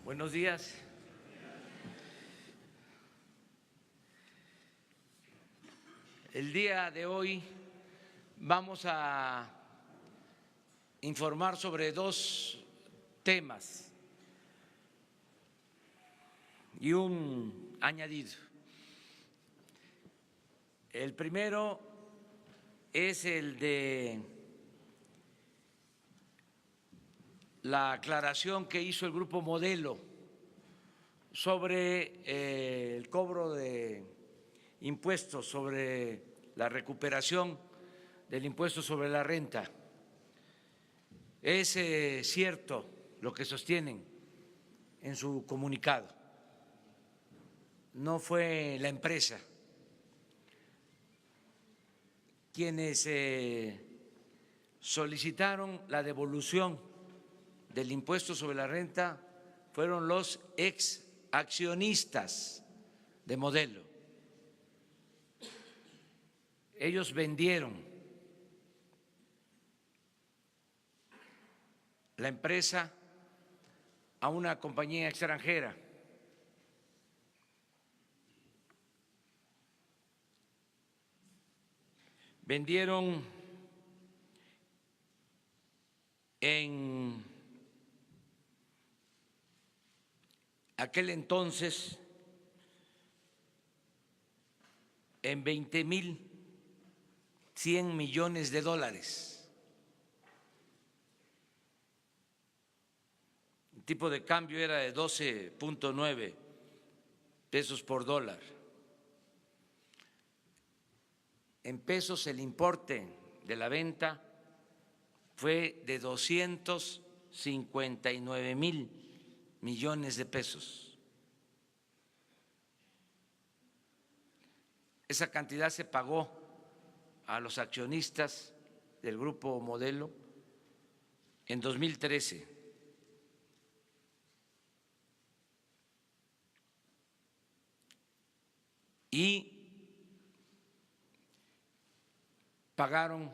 Buenos días. El día de hoy vamos a informar sobre dos temas y un añadido. El primero es el de la aclaración que hizo el Grupo Modelo sobre el cobro de impuestos, sobre la recuperación del impuesto sobre la renta. Es cierto lo que sostienen en su comunicado. No fue la empresa quienes solicitaron la devolución del impuesto sobre la renta, fueron los ex accionistas de Modelo. Ellos vendieron la empresa a una compañía extranjera. Vendieron en aquel entonces en 20.100 millones de dólares. El tipo de cambio era de 12.9 pesos por dólar. En pesos el importe de la venta fue de 259.000 millones de pesos. Esa cantidad se pagó a los accionistas del Grupo Modelo en 2013. Y pagaron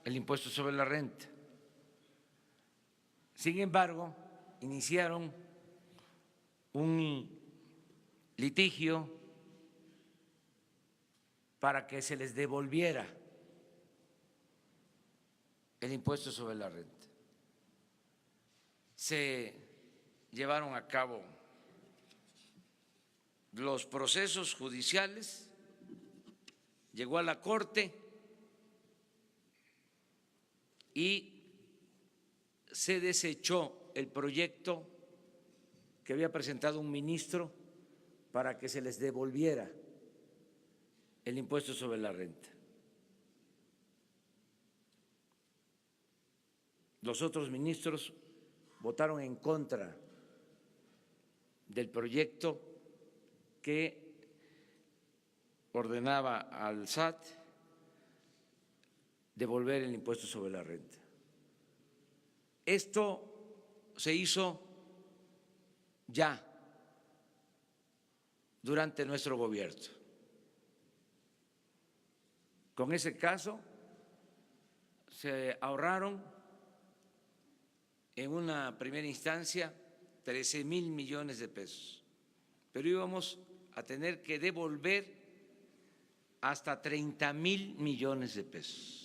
el impuesto sobre la renta. Sin embargo, iniciaron un litigio para que se les devolviera el impuesto sobre la renta. Se llevaron a cabo los procesos judiciales, llegó a la Corte y se desechó el proyecto que había presentado un ministro para que se les devolviera el impuesto sobre la renta. Los otros ministros votaron en contra del proyecto que ordenaba al SAT devolver el impuesto sobre la renta. Esto se hizo ya durante nuestro gobierno. Con ese caso se ahorraron en una primera instancia 13.000 millones de pesos, pero íbamos a tener que devolver hasta 30.000 millones de pesos.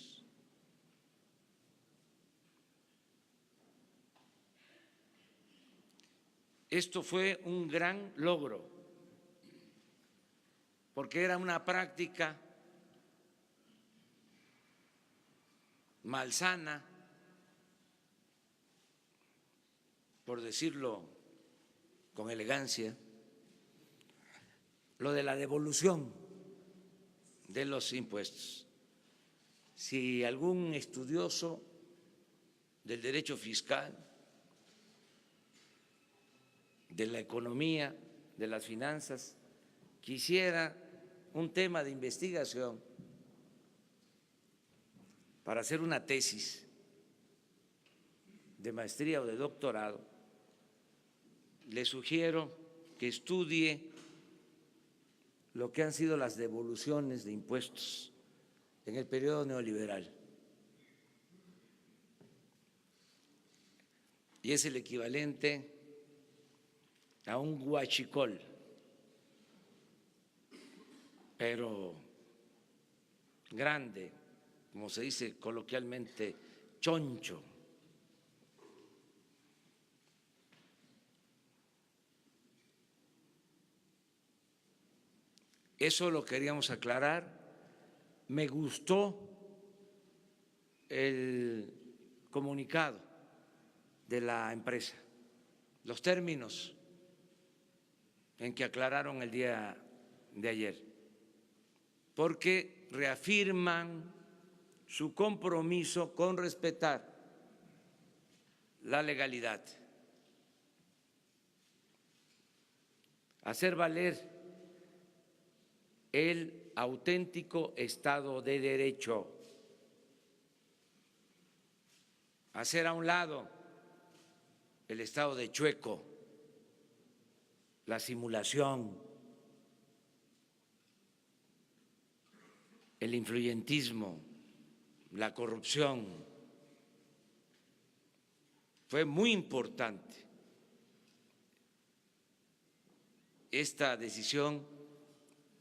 Esto fue un gran logro, porque era una práctica malsana, por decirlo con elegancia, lo de la devolución de los impuestos. Si algún estudioso del derecho fiscal, de la economía, de las finanzas, quisiera un tema de investigación para hacer una tesis de maestría o de doctorado, le sugiero que estudie lo que han sido las devoluciones de impuestos en el periodo neoliberal. Y es el equivalente a un huachicol, pero grande, como se dice coloquialmente, choncho. Eso lo queríamos aclarar. Me gustó el comunicado de la empresa, los términos en que aclararon el día de ayer, porque reafirman su compromiso con respetar la legalidad, hacer valer el auténtico Estado de Derecho, hacer a un lado el estado de chueco, la simulación, el influyentismo, la corrupción. Fue muy importante esta decisión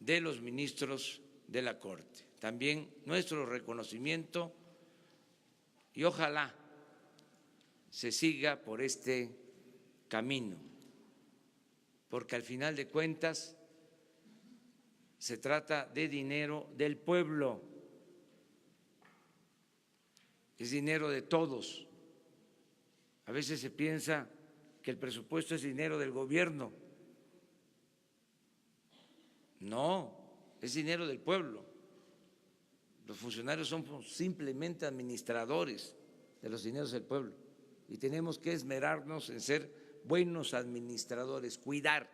de los ministros de la Corte. También nuestro reconocimiento y ojalá se siga por este camino, porque al final de cuentas se trata de dinero del pueblo, es dinero de todos. A veces se piensa que el presupuesto es dinero del gobierno. No, es dinero del pueblo. Los funcionarios son simplemente administradores de los dineros del pueblo y tenemos que esmerarnos en ser buenos administradores, cuidar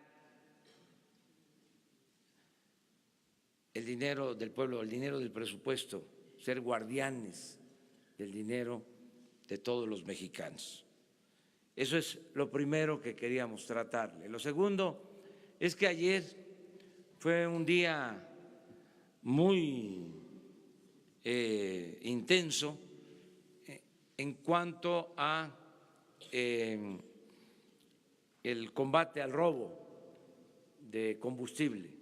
el dinero del pueblo, el dinero del presupuesto, ser guardianes del dinero de todos los mexicanos. Eso es lo primero que queríamos tratarle. Lo segundo es que ayer fue un día muy intenso en cuanto a el combate al robo de combustible.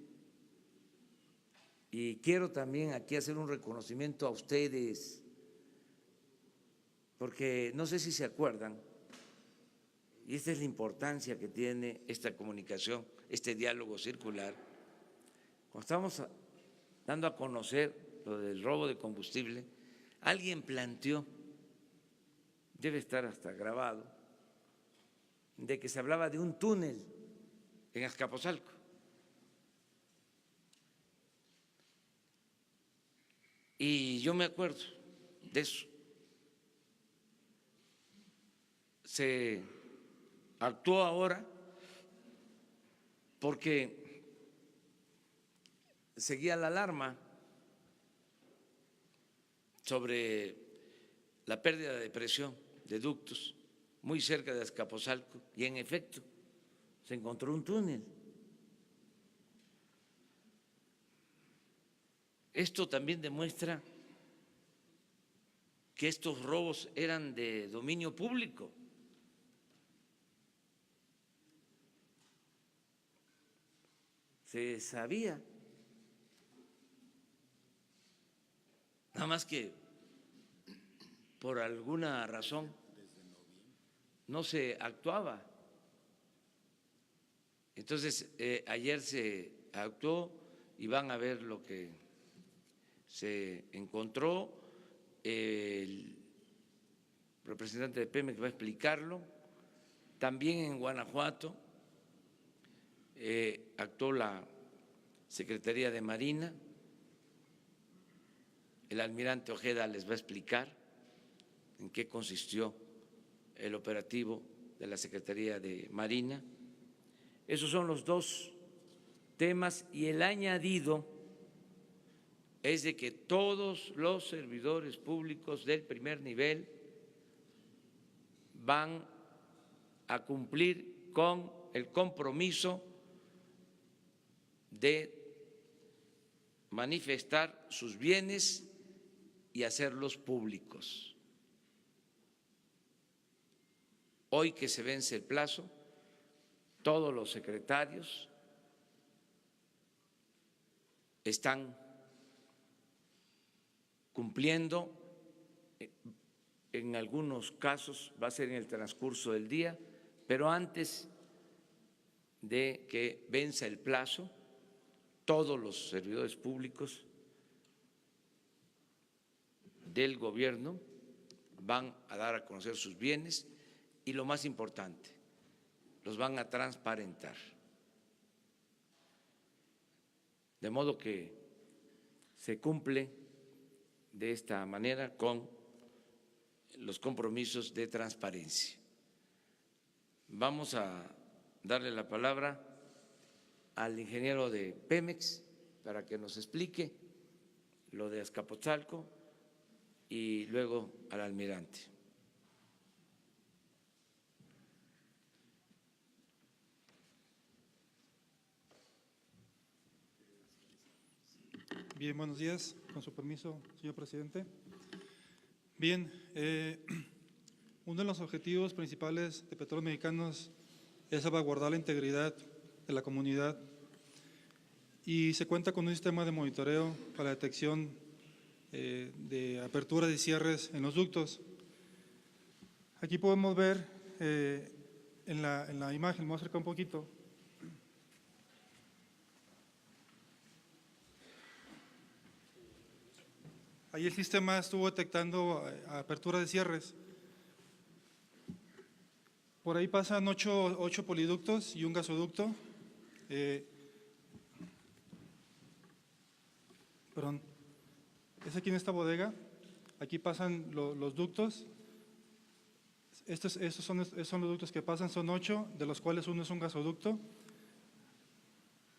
Y quiero también aquí hacer un reconocimiento a ustedes, porque no sé si se acuerdan, y esta es la importancia que tiene esta comunicación, este diálogo circular. Cuando estamos dando a conocer lo del robo de combustible, alguien planteó, debe estar hasta grabado, de que se hablaba de un túnel en Azcapotzalco. Y yo me acuerdo de eso. Se actuó ahora porque seguía la alarma sobre la pérdida de presión de ductos muy cerca de Azcapotzalco y en efecto se encontró un túnel. Esto también demuestra que estos robos eran de dominio público. Se sabía, nada más que por alguna razón no se actuaba. Entonces, ayer se actuó y van a ver lo que se encontró. El representante de Pemex va a explicarlo. También en Guanajuato actuó la Secretaría de Marina. El almirante Ojeda les va a explicar en qué consistió el operativo de la Secretaría de Marina. Esos son los dos temas y el añadido es de que todos los servidores públicos del primer nivel van a cumplir con el compromiso de manifestar sus bienes y hacerlos públicos. Hoy que se vence el plazo, todos los secretarios están cumpliendo. En algunos casos va a ser en el transcurso del día, pero antes de que venza el plazo, todos los servidores públicos del gobierno van a dar a conocer sus bienes y, lo más importante, los van a transparentar. De modo que se cumple de esta manera con los compromisos de transparencia. Vamos a darle la palabra al ingeniero de Pemex para que nos explique lo de Azcapotzalco y luego al almirante. Bien, buenos días. Con su permiso, señor presidente. Bien, uno de los objetivos principales de Petróleos Mexicanos es salvaguardar la integridad de la comunidad y se cuenta con un sistema de monitoreo para la detección de aperturas y cierres en los ductos. Aquí podemos ver en la imagen, me voy a acercar un poquito. Ahí el sistema estuvo detectando aperturas de cierres. Por ahí pasan ocho poliductos y un gasoducto. Perdón, es aquí en esta bodega. Aquí pasan los ductos. Estos son los ductos que pasan, son 8, de los cuales uno es un gasoducto.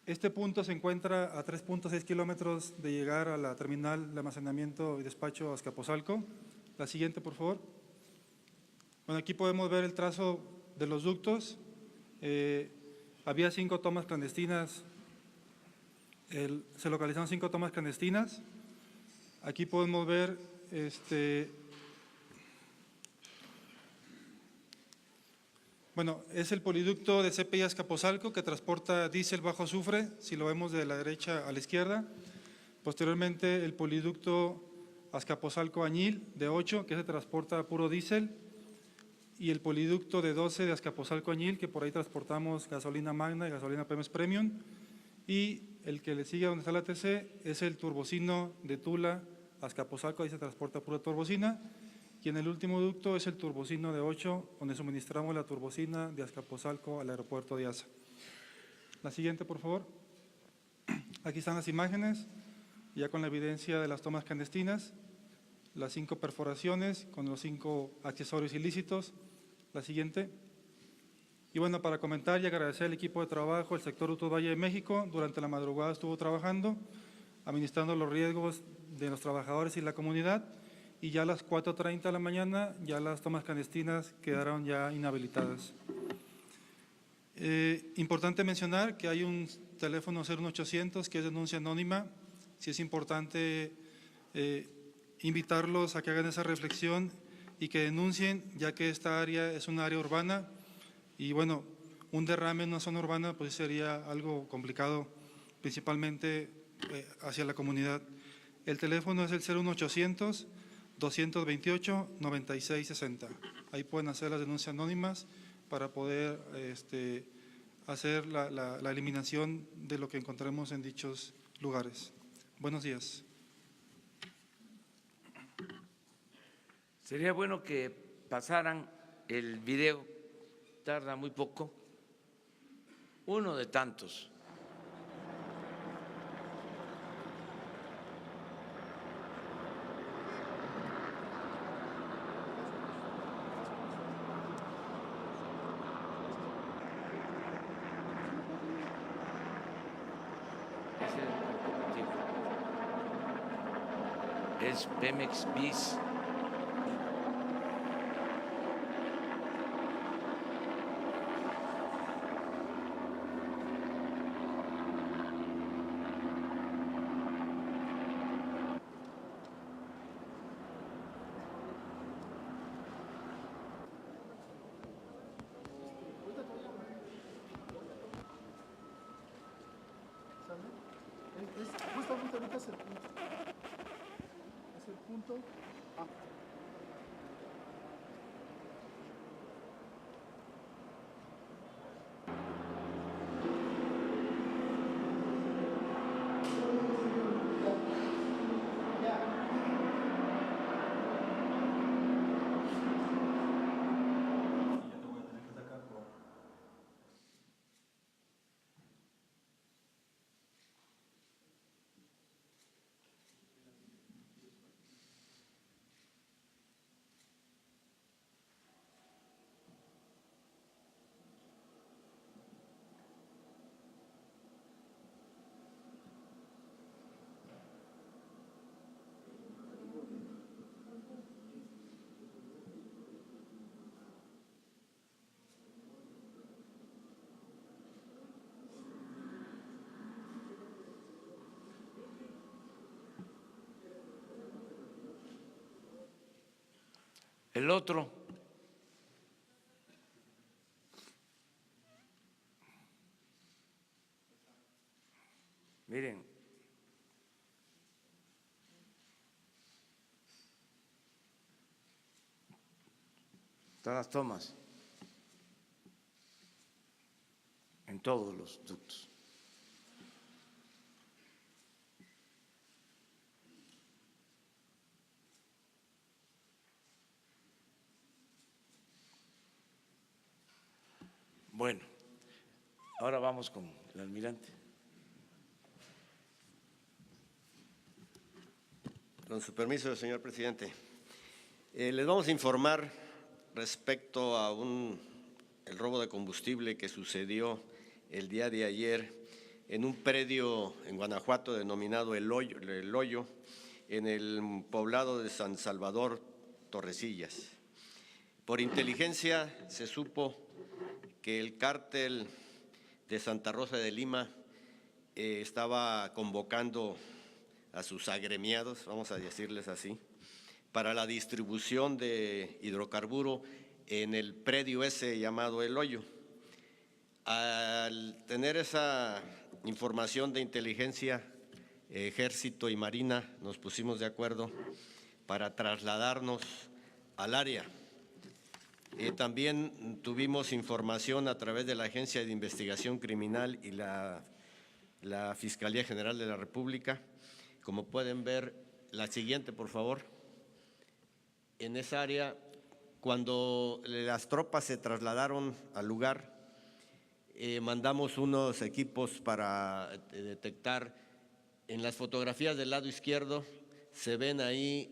Este punto se encuentra a 3.6 kilómetros de llegar a la terminal de almacenamiento y despacho Azcapotzalco. La siguiente, por favor. Bueno, aquí podemos ver el trazo de los ductos. Había 5 tomas clandestinas, se localizaron 5 tomas clandestinas. Aquí podemos ver bueno, es el poliducto de CPI Azcapotzalco que transporta diésel bajo azufre, si lo vemos de la derecha a la izquierda. Posteriormente, el poliducto Azcapotzalco-Añil de 8, que se transporta puro diésel. Y el poliducto de 12 de Azcapotzalco-Añil, que por ahí transportamos gasolina magna y gasolina Pemex Premium. Y el que le sigue donde está la TC es el turbocino de Tula Azcapotzalco, ahí se transporta pura turbocina. Y en el último ducto es el turbocino de 8, donde suministramos la turbocina de Azcapotzalco al aeropuerto de ASA. La siguiente, por favor. Aquí están las imágenes, ya con la evidencia de las tomas clandestinas, las 5 perforaciones con los 5 accesorios ilícitos. La siguiente. Y bueno, para comentar y agradecer al equipo de trabajo, el sector Ductos Valle de México, durante la madrugada estuvo trabajando, administrando los riesgos de los trabajadores y la comunidad. Y ya a las 4:30 de la mañana ya las tomas clandestinas quedaron ya inhabilitadas. Importante mencionar que hay un teléfono 01800 que es denuncia anónima. Sí es importante invitarlos a que hagan esa reflexión y que denuncien, ya que esta área es una área urbana y bueno, un derrame en una zona urbana pues sería algo complicado, principalmente hacia la comunidad. El teléfono es el 01800 228-9660. Ahí pueden hacer las denuncias anónimas para poder hacer la eliminación de lo que encontremos en dichos lugares. Buenos días. Sería bueno que pasaran el video, tarda muy poco, uno de tantos. Es Pemex Bis. Es el punto. Ah. El otro, miren, están las tomas en todos los ductos. Bueno, ahora vamos con el almirante. Con su permiso, señor presidente. Les vamos a informar respecto a el robo de combustible que sucedió el día de ayer en un predio en Guanajuato denominado El Hoyo, en el poblado de San Salvador, Torrecillas. Por inteligencia se supo que el cártel de Santa Rosa de Lima estaba convocando a sus agremiados, vamos a decirles así, para la distribución de hidrocarburo en el predio ese llamado El Hoyo. Al tener esa información de inteligencia, Ejército y Marina nos pusimos de acuerdo para trasladarnos al área. También tuvimos información a través de la Agencia de Investigación Criminal y la Fiscalía General de la República. Como pueden ver, la siguiente, por favor. En esa área, cuando las tropas se trasladaron al lugar, mandamos unos equipos para detectar. En las fotografías del lado izquierdo se ven ahí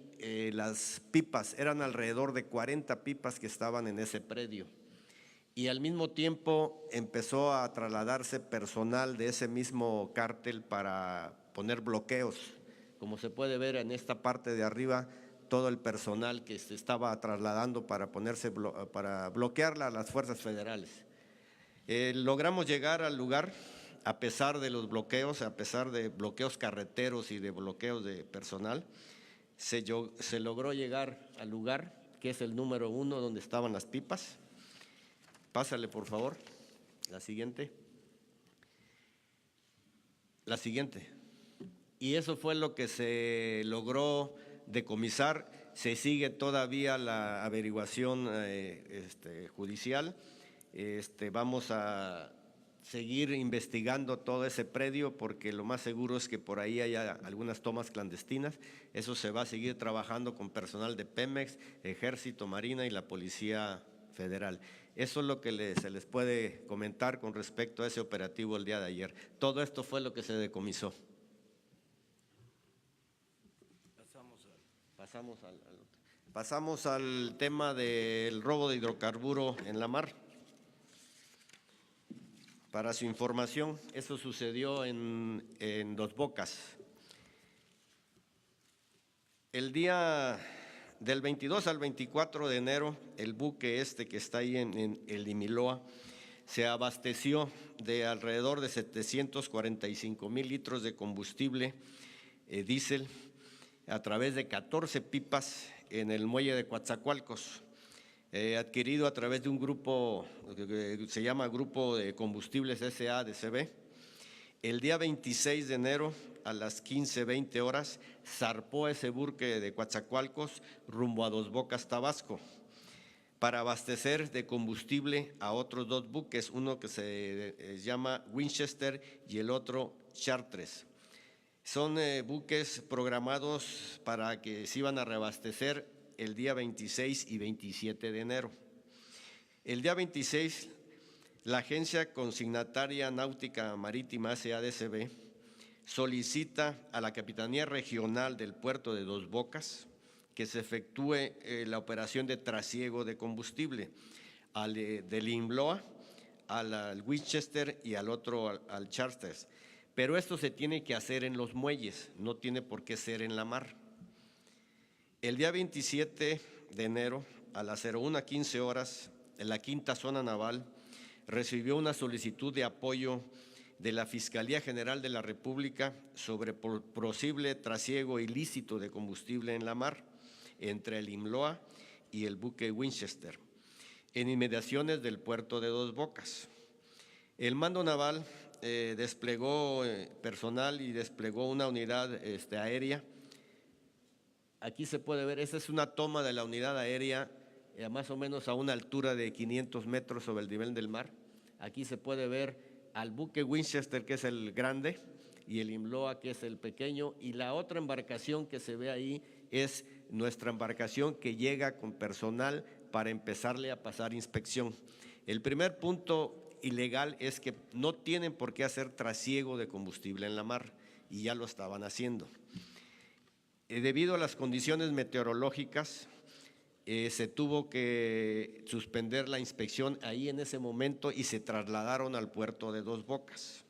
las pipas, eran alrededor de 40 pipas que estaban en ese predio. Y al mismo tiempo empezó a trasladarse personal de ese mismo cártel para poner bloqueos. Como se puede ver en esta parte de arriba, todo el personal que se estaba trasladando para bloquear a las fuerzas federales. Logramos llegar al lugar a pesar de los bloqueos, a pesar de bloqueos carreteros y de bloqueos de personal. Se logró llegar al lugar, que es el número 1, donde estaban las pipas. Pásale, por favor, la siguiente. La siguiente. Y eso fue lo que se logró decomisar. Se sigue todavía la averiguación judicial. Vamos a seguir investigando todo ese predio porque lo más seguro es que por ahí haya algunas tomas clandestinas. Eso se va a seguir trabajando con personal de Pemex, Ejército, Marina y la Policía Federal. Eso es lo que se les puede comentar con respecto a ese operativo el día de ayer. Todo esto fue lo que se decomisó. Pasamos al tema del robo de hidrocarburo en la mar. Para su información, eso sucedió en Dos Bocas. El día del 22 al 24 de enero, el buque que está ahí en el Imiloa se abasteció de alrededor de 745,000 litros de combustible diésel a través de 14 pipas en el muelle de Coatzacoalcos, adquirido a través de un grupo que se llama Grupo de Combustibles S.A. de CB. El día 26 de enero, a las 15:20 horas, zarpó ese buque de Coatzacoalcos rumbo a Dos Bocas, Tabasco, para abastecer de combustible a otros 2 buques, uno que se llama Winchester y el otro Chartres. Son buques programados para que se iban a reabastecer el día 26 y 27 de enero. El día 26, la Agencia Consignataria Náutica Marítima, SADCB, solicita a la Capitanía Regional del Puerto de Dos Bocas que se efectúe la operación de trasiego de combustible del IMLOA al Winchester y al otro al Chartres. Pero esto se tiene que hacer en los muelles, no tiene por qué ser en la mar. El día 27 de enero, a las 01:15 horas, en la Quinta Zona Naval, recibió una solicitud de apoyo de la Fiscalía General de la República sobre posible trasiego ilícito de combustible en la mar entre el IMLOA y el buque Winchester, en inmediaciones del puerto de Dos Bocas. El mando naval desplegó personal y desplegó una unidad aérea. Aquí se puede ver, esa es una toma de la unidad aérea más o menos a una altura de 500 metros sobre el nivel del mar. Aquí se puede ver al buque Winchester, que es el grande, y el IMLOA, que es el pequeño, y la otra embarcación que se ve ahí es nuestra embarcación que llega con personal para empezarle a pasar inspección. El primer punto ilegal es que no tienen por qué hacer trasiego de combustible en la mar, y ya lo estaban haciendo. Debido a las condiciones meteorológicas, se tuvo que suspender la inspección ahí en ese momento y se trasladaron al puerto de Dos Bocas.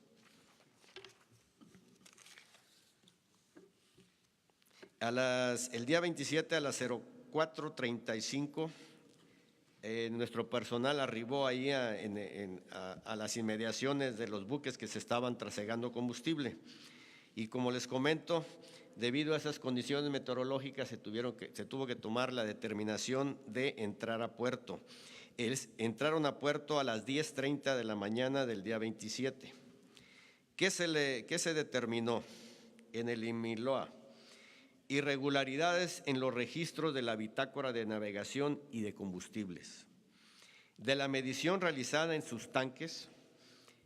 El día 27 a las 04:35, nuestro personal arribó ahí a las inmediaciones de los buques que se estaban trasegando combustible. Y como les comento, debido a esas condiciones meteorológicas se tuvo que tomar la determinación de entrar a puerto. Entraron a puerto a las 10:30 de la mañana del día 27. ¿Qué se determinó en el IMLOA? Irregularidades en los registros de la bitácora de navegación y de combustibles. De la medición realizada en sus tanques,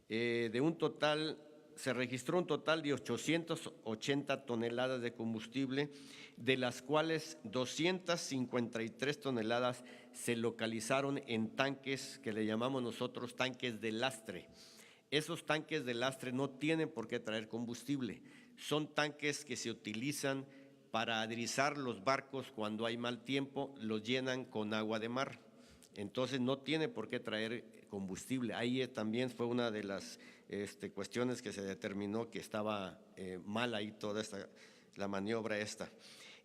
se registró un total de 880 toneladas de combustible, de las cuales 253 toneladas se localizaron en tanques que le llamamos nosotros tanques de lastre. Esos tanques de lastre no tienen por qué traer combustible, son tanques que se utilizan para aderezar los barcos cuando hay mal tiempo, los llenan con agua de mar. Entonces no tiene por qué traer combustible. Ahí también fue una de las cuestiones que se determinó que estaba mal ahí toda la maniobra esta.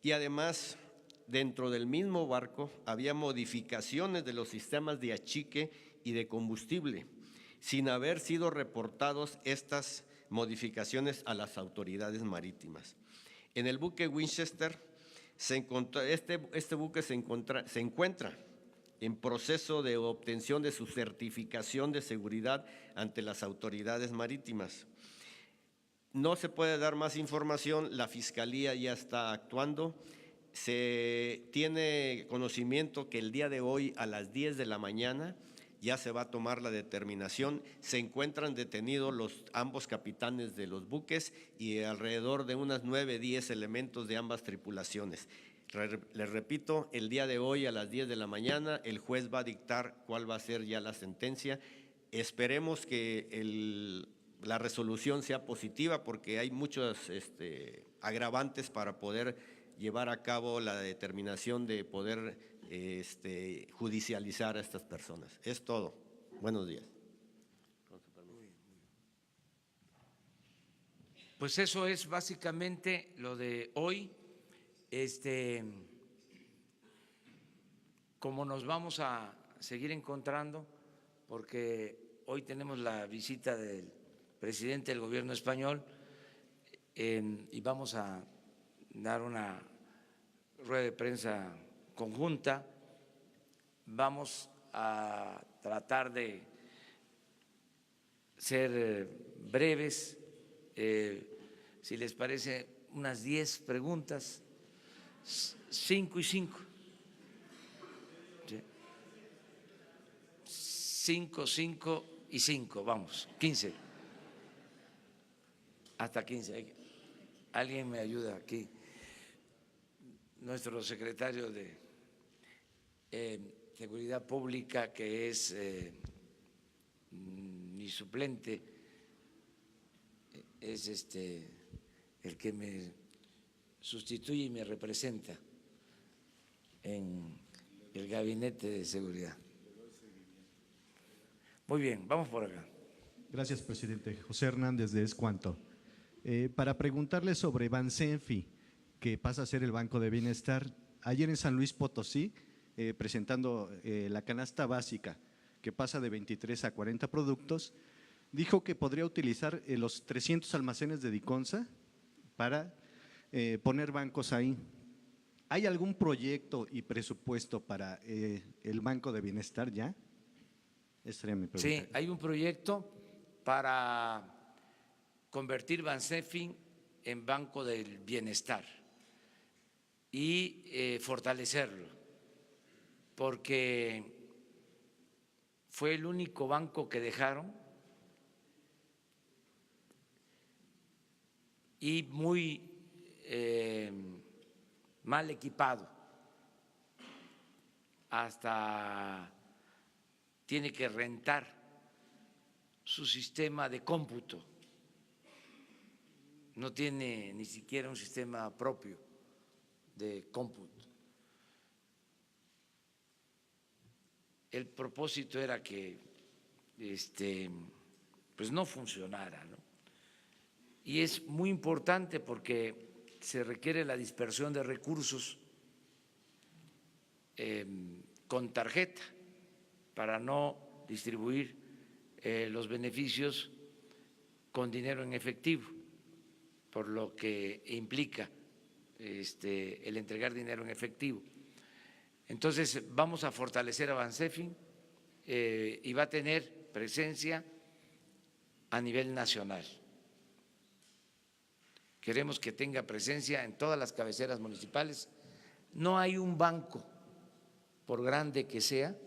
Y además, dentro del mismo barco había modificaciones de los sistemas de achique y de combustible, sin haber sido reportados estas modificaciones a las autoridades marítimas. En el buque Winchester este buque se encuentra en proceso de obtención de su certificación de seguridad ante las autoridades marítimas. No se puede dar más información, la Fiscalía ya está actuando. Se tiene conocimiento que el día de hoy a las 10 de la mañana ya se va a tomar la determinación. Se encuentran detenidos ambos capitanes de los buques y alrededor de unas 9-10 elementos de ambas tripulaciones. Les repito, el día de hoy a las 10 de la mañana el juez va a dictar cuál va a ser ya la sentencia. Esperemos que la resolución sea positiva porque hay muchos agravantes para poder llevar a cabo la determinación de poder judicializar a estas personas. Es todo. Buenos días. Pues eso es básicamente lo de hoy. Como nos vamos a seguir encontrando, porque hoy tenemos la visita del presidente del gobierno español y vamos a dar una rueda de prensa conjunta, vamos a tratar de ser breves si les parece, unas 10 preguntas, 5 y 5. 5, 5 y 5, vamos, 15. Hasta 15. Alguien me ayuda aquí. Nuestro secretario de Seguridad Pública, que es mi suplente, es el que me sustituye y me representa en el Gabinete de Seguridad. Muy bien, vamos por acá. Gracias, presidente. José Hernández de Es Cuanto. Para preguntarle sobre Bansenfi, que pasa a ser el Banco de Bienestar. Ayer en San Luis Potosí, presentando la canasta básica, que pasa de 23 a 40 productos, dijo que podría utilizar los 300 almacenes de Diconsa para poner bancos ahí. ¿Hay algún proyecto y presupuesto para el Banco de Bienestar ya? Esa sería mi pregunta. Sí, hay un proyecto para convertir Bansenfi en Banco del Bienestar y fortalecerlo, porque fue el único banco que dejaron y muy mal equipado, hasta tiene que rentar su sistema de cómputo, no tiene ni siquiera un sistema propio de cómputo. El propósito era que pues no funcionara, ¿no? Y es muy importante porque se requiere la dispersión de recursos con tarjeta para no distribuir los beneficios con dinero en efectivo, por lo que implica el entregar dinero en efectivo. Entonces vamos a fortalecer a Bansenfi y va a tener presencia a nivel nacional. Queremos que tenga presencia en todas las cabeceras municipales. No hay un banco, por grande que sea,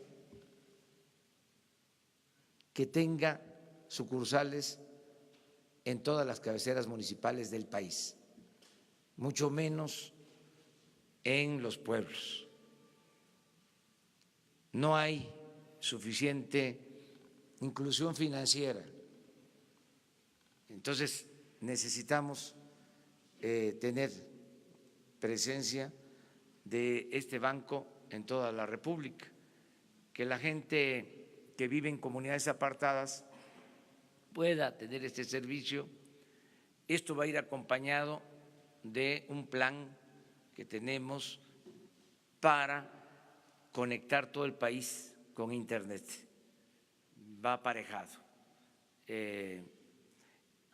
que tenga sucursales en todas las cabeceras municipales del país, mucho menos en los pueblos. No hay suficiente inclusión financiera. Entonces necesitamos tener presencia de este banco en toda la República, que la gente que vive en comunidades apartadas pueda tener este servicio. Esto va a ir acompañado de un plan que tenemos para conectar todo el país con Internet. Va aparejado.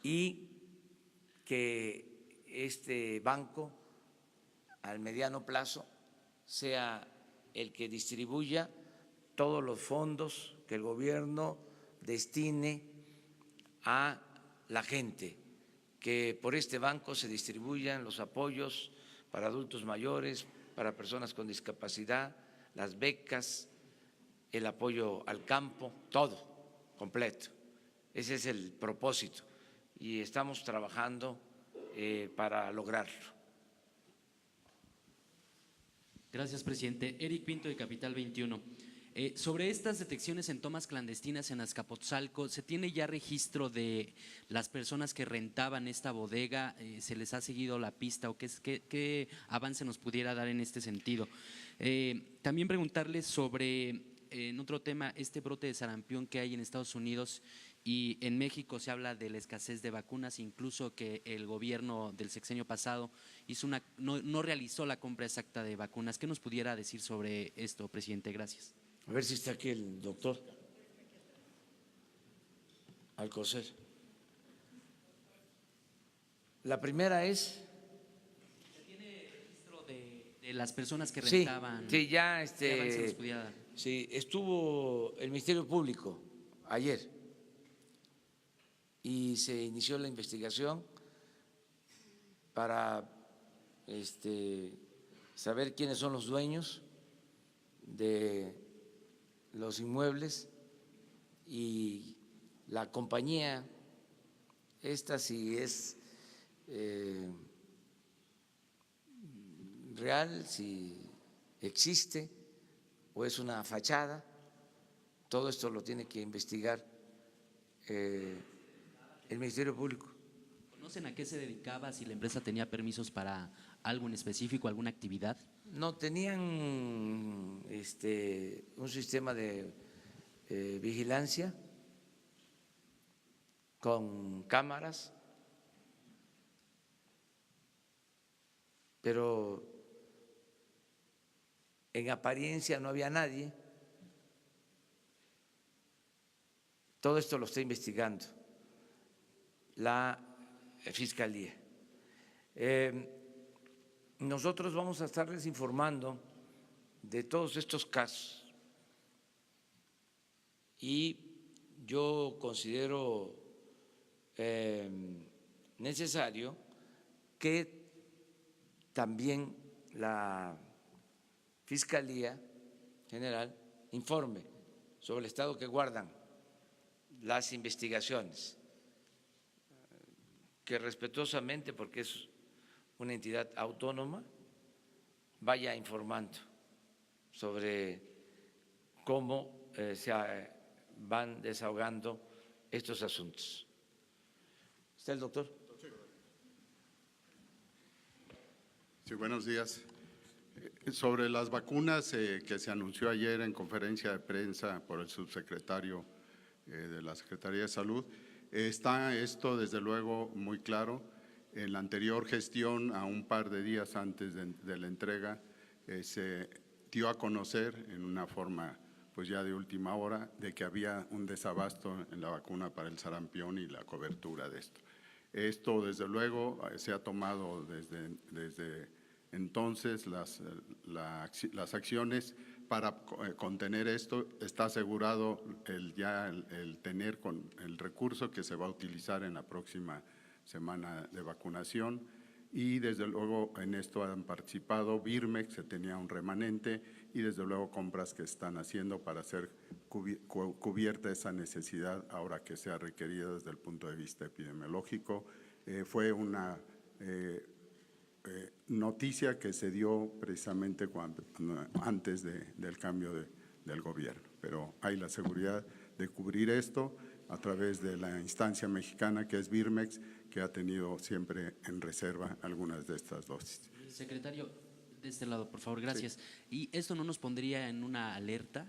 Y que este banco al mediano plazo sea el que distribuya todos los fondos que el gobierno destine a la gente, que por este banco se distribuyan los apoyos para adultos mayores, para personas con discapacidad, las becas, el apoyo al campo, todo completo. Ese es el propósito y estamos trabajando para lograrlo. Gracias, presidente. Eric Pinto, de Capital 21. Sobre estas detecciones en tomas clandestinas en Azcapotzalco, ¿se tiene ya registro de las personas que rentaban esta bodega? ¿Se les ha seguido la pista o qué avance nos pudiera dar en este sentido? También preguntarles sobre, en otro tema, este brote de sarampión que hay en Estados Unidos y en México se habla de la escasez de vacunas, incluso que el gobierno del sexenio pasado no realizó la compra exacta de vacunas. ¿Qué nos pudiera decir sobre esto, presidente? Gracias. A ver si está aquí el doctor Alcocer. La primera es… ¿Tiene registro de las personas que Sí, rentaban? sí, ya ¿Qué avance nos pudiera dar? sí, estuvo el Ministerio Público ayer y se inició la investigación para saber quiénes son los dueños de los inmuebles y la compañía, esta si es real, si existe o es una fachada. Todo esto lo tiene que investigar el Ministerio Público. ¿Conocen a qué se dedicaba, si la empresa tenía permisos para algo en específico, alguna actividad? No tenían un sistema de vigilancia con cámaras, pero en apariencia no había nadie. Todo esto lo está investigando la Fiscalía. Nosotros vamos a estarles informando de todos estos casos y yo considero necesario que también la Fiscalía General informe sobre el estado que guardan las investigaciones, que respetuosamente, porque es una entidad autónoma, vaya informando sobre cómo se van desahogando estos asuntos. ¿Está el doctor? Sí, buenos días. Sobre las vacunas que se anunció ayer en conferencia de prensa por el subsecretario de la Secretaría de Salud, está esto desde luego muy claro. En la anterior gestión, a un par de días antes de la entrega, se dio a conocer en una forma pues ya de última hora de que había un desabasto en la vacuna para el sarampión y la cobertura de esto. Esto desde luego se ha tomado desde entonces las acciones para contener esto. Está asegurado el tener el recurso que se va a utilizar en la próxima semana de vacunación y desde luego en esto han participado Birmex, se tenía un remanente y desde luego compras que están haciendo para hacer cubierta esa necesidad ahora que sea requerida desde el punto de vista epidemiológico. Fue una noticia que se dio precisamente antes del cambio del gobierno, pero hay la seguridad de cubrir esto a través de la instancia mexicana que es Birmex, que ha tenido siempre en reserva algunas de estas dosis. Secretario, de este lado, por favor, gracias. ¿Y esto no nos pondría en una alerta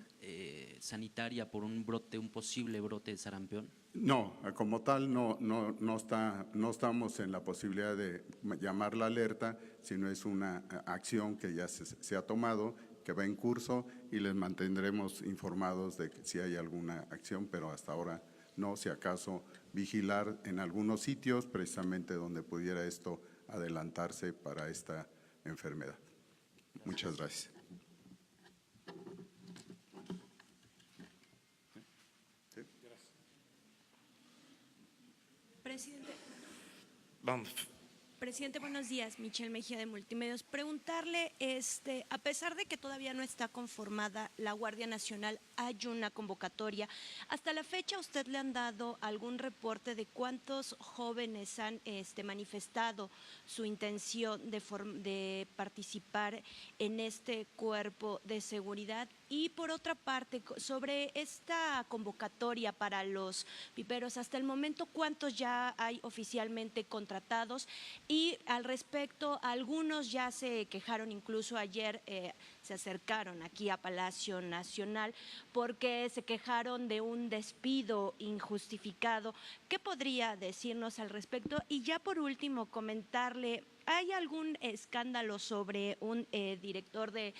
sanitaria por un posible brote de sarampión? No, como tal no estamos en la posibilidad de llamar la alerta, sino es una acción que ya se ha tomado, que va en curso y les mantendremos informados de si hay alguna acción, pero hasta ahora no, si acaso vigilar en algunos sitios precisamente donde pudiera esto adelantarse para esta enfermedad. Muchas gracias. Presidente, buenos días. Michelle Mejía de Multimedios. Preguntarle, a pesar de que todavía no está conformada la Guardia Nacional, hay una convocatoria. Hasta la fecha, ¿usted le han dado algún reporte de cuántos jóvenes han manifestado su intención de participar en este cuerpo de seguridad? Y por otra parte, sobre esta convocatoria para los piperos, hasta el momento, ¿cuántos ya hay oficialmente contratados? Y al respecto, algunos ya se quejaron, incluso ayer se acercaron aquí a Palacio Nacional porque se quejaron de un despido injustificado. ¿Qué podría decirnos al respecto? Y ya por último, comentarle, ¿hay algún escándalo sobre un director de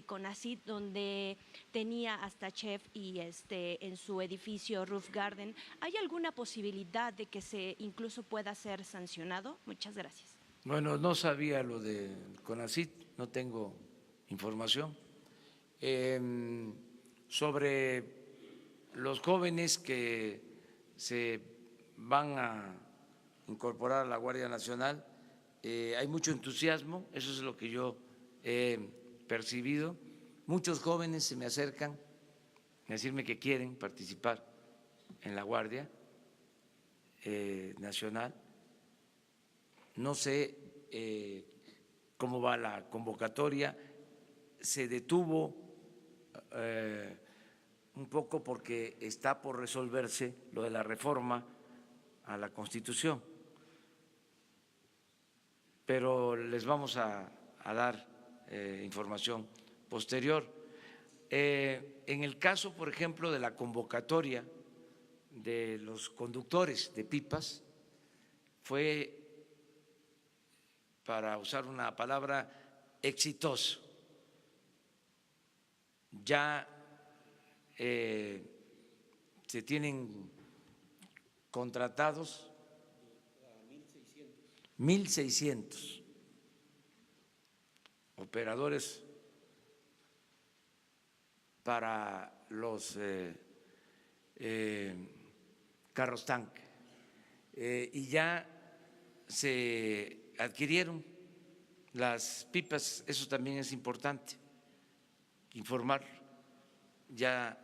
CONACYT donde tenía hasta chef y en su edificio Roof Garden? ¿Hay alguna posibilidad de que se incluso pueda ser sancionado? Muchas gracias. Bueno, no sabía lo de CONACYT, no tengo información. Sobre los jóvenes que se van a incorporar a la Guardia Nacional. Hay mucho entusiasmo, eso es lo que yo he percibido. Muchos jóvenes se me acercan a decirme que quieren participar en la Guardia Nacional. No sé cómo va la convocatoria, se detuvo un poco porque está por resolverse lo de la reforma a la Constitución, pero les vamos a dar información posterior. En el caso, por ejemplo, de la convocatoria de los conductores de pipas, fue, para usar una palabra, exitoso. Ya se tienen contratados 1.600 operadores para los carros tanque, y ya se adquirieron las pipas. Eso también es importante informar. Ya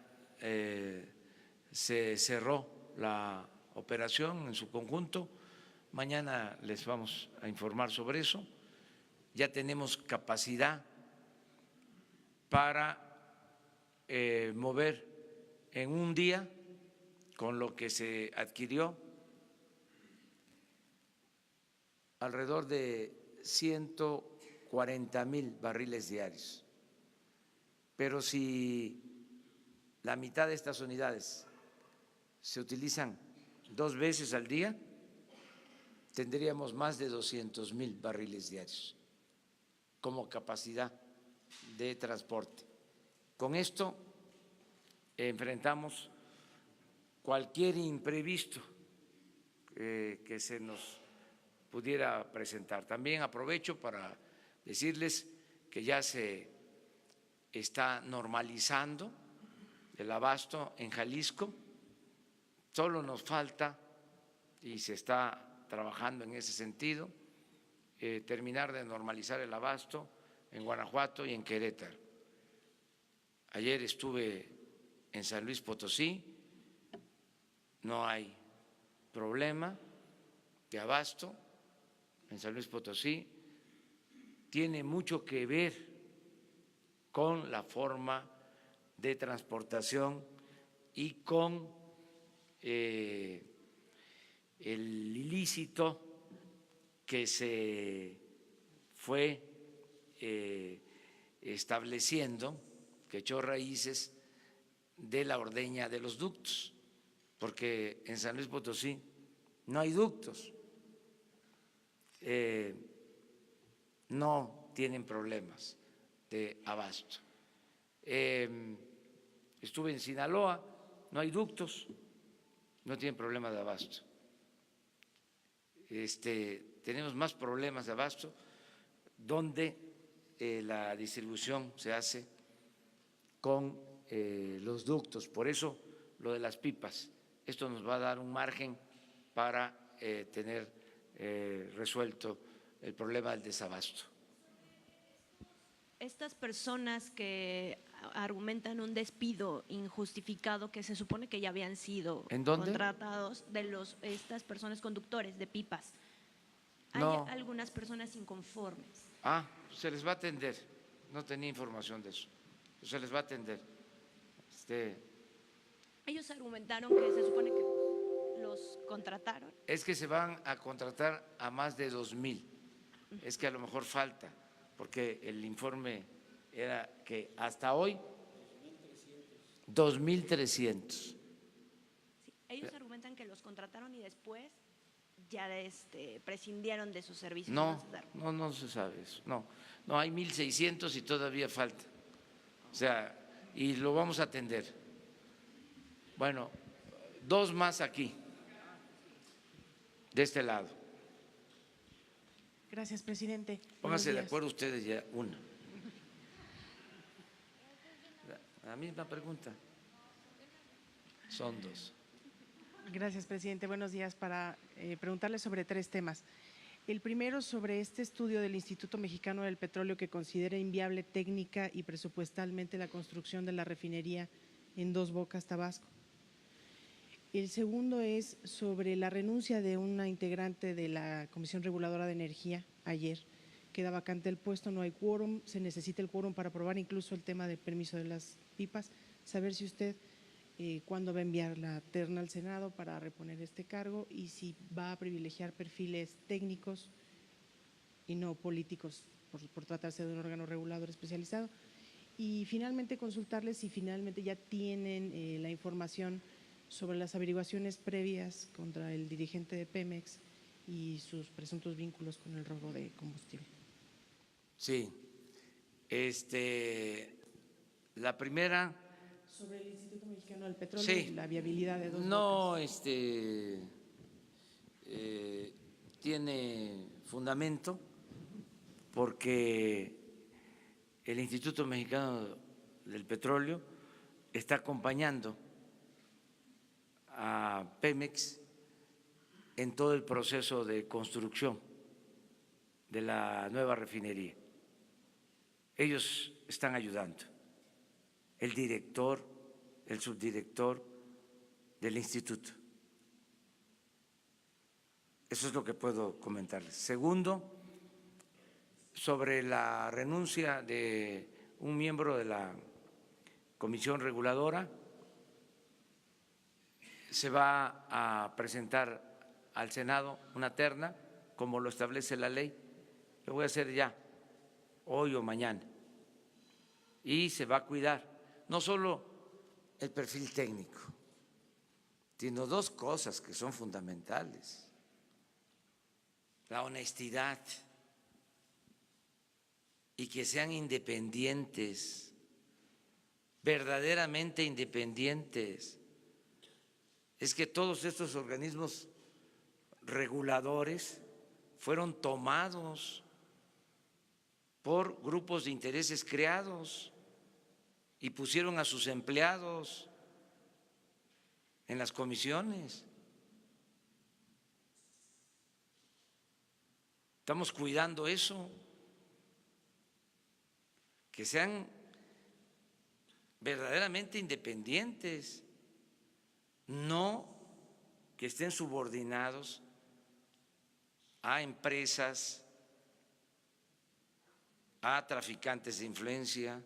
se cerró la operación en su conjunto. Mañana les vamos a informar sobre eso. Ya tenemos capacidad para mover en un día, con lo que se adquirió, alrededor de 140,000 barriles diarios. Pero si la mitad de estas unidades se utilizan 2 veces al día, tendríamos más de 200,000 barriles diarios como capacidad de transporte. Con esto enfrentamos cualquier imprevisto que se nos pudiera presentar. También aprovecho para decirles que ya se está normalizando el abasto en Jalisco. Solo nos falta, y se está trabajando en ese sentido, terminar de normalizar el abasto en Guanajuato y en Querétaro. Ayer estuve en San Luis Potosí, no hay problema de abasto en San Luis Potosí. Tiene mucho que ver con la forma de transportación y con el ilícito que se fue estableciendo, que echó raíces de la ordeña de los ductos, porque en San Luis Potosí no hay ductos, no tienen problemas de abasto. Estuve en Sinaloa, no hay ductos, no tienen problema de abasto. Tenemos más problemas de abasto donde la distribución se hace con los ductos. Por eso lo de las pipas. Esto nos va a dar un margen para tener resuelto el problema del desabasto. Estas personas que argumentan un despido injustificado, que se supone que ya habían sido ¿En dónde? contratados, de estas personas conductores de pipas, No. hay algunas personas inconformes. Se les va a atender. No tenía información de eso. Se les va a atender. Ellos argumentaron que se supone que los contrataron. Es que se van a contratar a más de 2,000. Es que a lo mejor falta, porque el informe era que hasta hoy 2,300. Sí, ellos argumentan que los contrataron y después ya prescindieron de sus servicios. No se sabe eso. No, hay 1,600 y todavía falta. O sea, y lo vamos a atender. Bueno, 2 más aquí, de lado. Gracias, presidente. Pónganse de acuerdo ustedes ya, una. La misma pregunta. Son 2. Gracias, presidente. Buenos días. Para preguntarle sobre 3 temas. El primero, sobre este estudio del Instituto Mexicano del Petróleo que considera inviable técnica y presupuestalmente la construcción de la refinería en Dos Bocas, Tabasco. El segundo es sobre la renuncia de una integrante de la Comisión Reguladora de Energía ayer. Queda vacante el puesto, no hay quórum, se necesita el quórum para aprobar incluso el tema del permiso de las pipas. Saber si usted cuándo va a enviar la terna al Senado para reponer este cargo y si va a privilegiar perfiles técnicos y no políticos por tratarse de un órgano regulador especializado. Y finalmente consultarles si finalmente ya tienen la información sobre las averiguaciones previas contra el dirigente de Pemex y sus presuntos vínculos con el robo de combustible. Sí. La primera… Sobre el Instituto Mexicano del Petróleo Sí. y la viabilidad de Dos No, Bocas. tiene fundamento porque el Instituto Mexicano del Petróleo está acompañando a Pemex en todo el proceso de construcción de la nueva refinería. Ellos están ayudando. El director, el subdirector del instituto. Eso es lo que puedo comentarles. Segundo, sobre la renuncia de un miembro de la Comisión Reguladora, se va a presentar al Senado una terna, como lo establece la ley. Lo voy a hacer ya, hoy o mañana. Y se va a cuidar no solo el perfil técnico, sino 2 cosas que son fundamentales: la honestidad y que sean independientes, verdaderamente independientes. Es que todos estos organismos reguladores fueron tomados por grupos de intereses creados y pusieron a sus empleados en las comisiones. Estamos cuidando eso, que sean verdaderamente independientes, no que estén subordinados a empresas, a traficantes de influencia.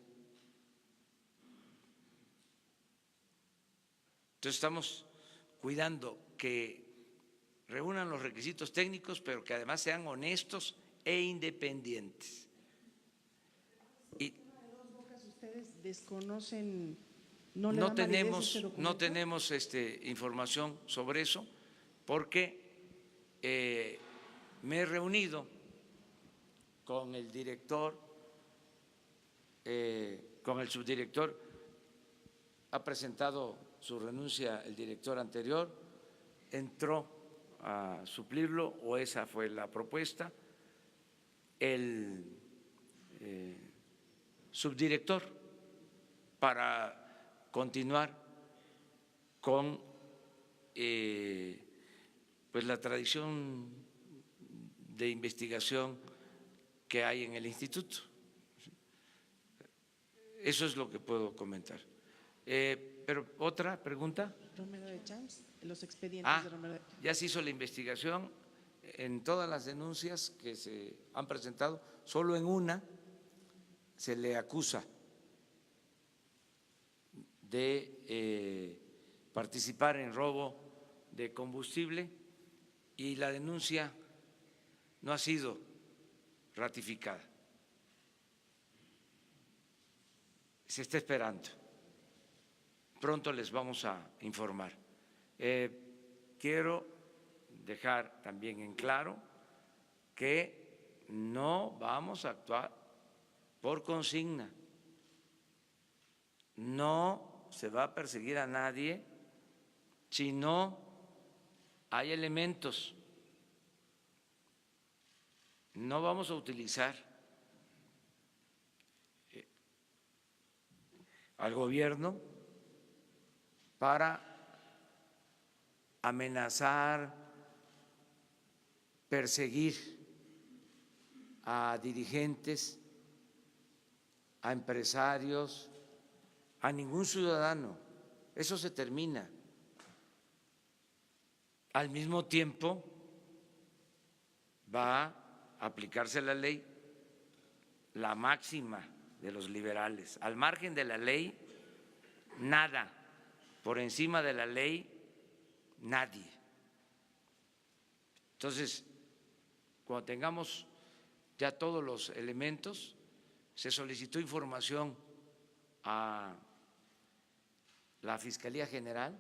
Entonces estamos cuidando que reúnan los requisitos técnicos, pero que además sean honestos e independientes. Y ¿Ustedes desconocen, no le dan validez a este tenemos documento? información sobre eso, porque me he reunido con el director, con el subdirector. Ha presentado su renuncia el director anterior, entró a suplirlo, o esa fue la propuesta. El subdirector, para continuar con pues la tradición de investigación que hay en el instituto. Eso es lo que puedo comentar. Pero otra pregunta. Romero de Champs, los expedientes de Romero de Champs. Ya se hizo la investigación en todas las denuncias que se han presentado, solo en una se le acusa de participar en robo de combustible y la denuncia no ha sido ratificada. Se está esperando. Pronto les vamos a informar. Quiero dejar también en claro que no vamos a actuar por consigna. No se va a perseguir a nadie si no hay elementos. No vamos a utilizar al gobierno para amenazar, perseguir a dirigentes, a empresarios, a ningún ciudadano. Eso se termina. Al mismo tiempo va a aplicarse la ley, la máxima de los liberales. Al margen de la ley, nada. Por encima de la ley, nadie. Entonces, cuando tengamos ya todos los elementos, se solicitó información a la Fiscalía General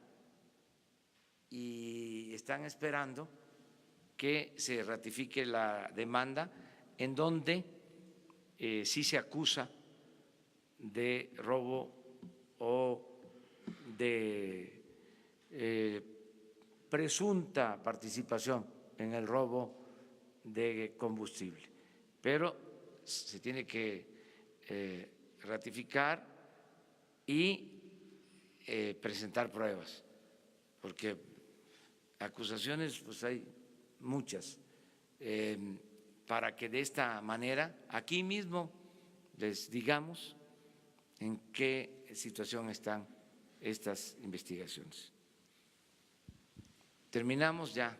y están esperando que se ratifique la demanda en donde sí se acusa de robo o de presunta participación en el robo de combustible, pero se tiene que ratificar y presentar pruebas, porque acusaciones pues hay muchas, para que de esta manera aquí mismo les digamos en qué situación están estas investigaciones. Terminamos ya.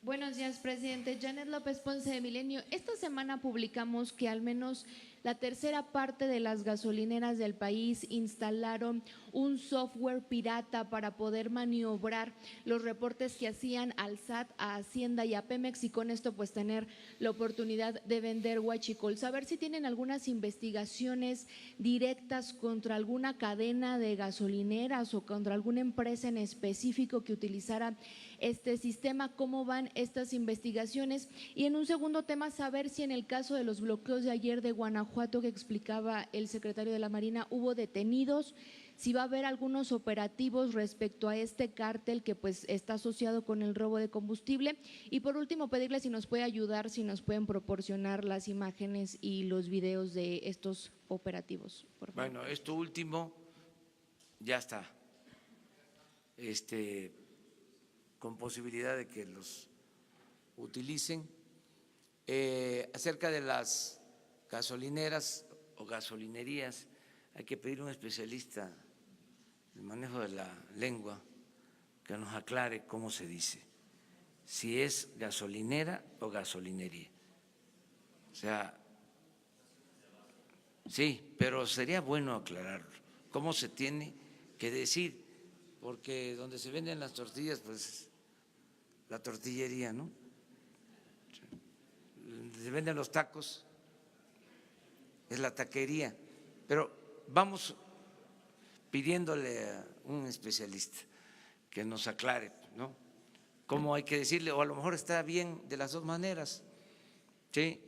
Buenos días, presidente. Janet López Ponce de Milenio. Esta semana publicamos que al menos la tercera parte de las gasolineras del país instalaron un software pirata para poder maniobrar los reportes que hacían al SAT, a Hacienda y a Pemex, y con esto pues tener la oportunidad de vender huachicol. Saber si tienen algunas investigaciones directas contra alguna cadena de gasolineras o contra alguna empresa en específico que utilizara este sistema, cómo van estas investigaciones. Y en un segundo tema, saber si en el caso de los bloqueos de ayer de Guanajuato que explicaba el secretario de la Marina, hubo detenidos, si va a haber algunos operativos respecto a este cártel que pues está asociado con el robo de combustible. Y por último, pedirle si nos puede ayudar, si nos pueden proporcionar las imágenes y los videos de estos operativos, por favor. Bueno, esto último ya está, con posibilidad de que los utilicen. Acerca de las gasolineras o gasolinerías, hay que pedir a un especialista del manejo de la lengua que nos aclare cómo se dice, si es gasolinera o gasolinería. O sea, sí, pero sería bueno aclararlo, cómo se tiene que decir, porque donde se venden las tortillas, pues la tortillería, ¿no? Se venden los tacos, es la taquería, pero vamos pidiéndole a un especialista que nos aclare, ¿no?, cómo hay que decirle, o a lo mejor está bien de las dos maneras, ¿sí?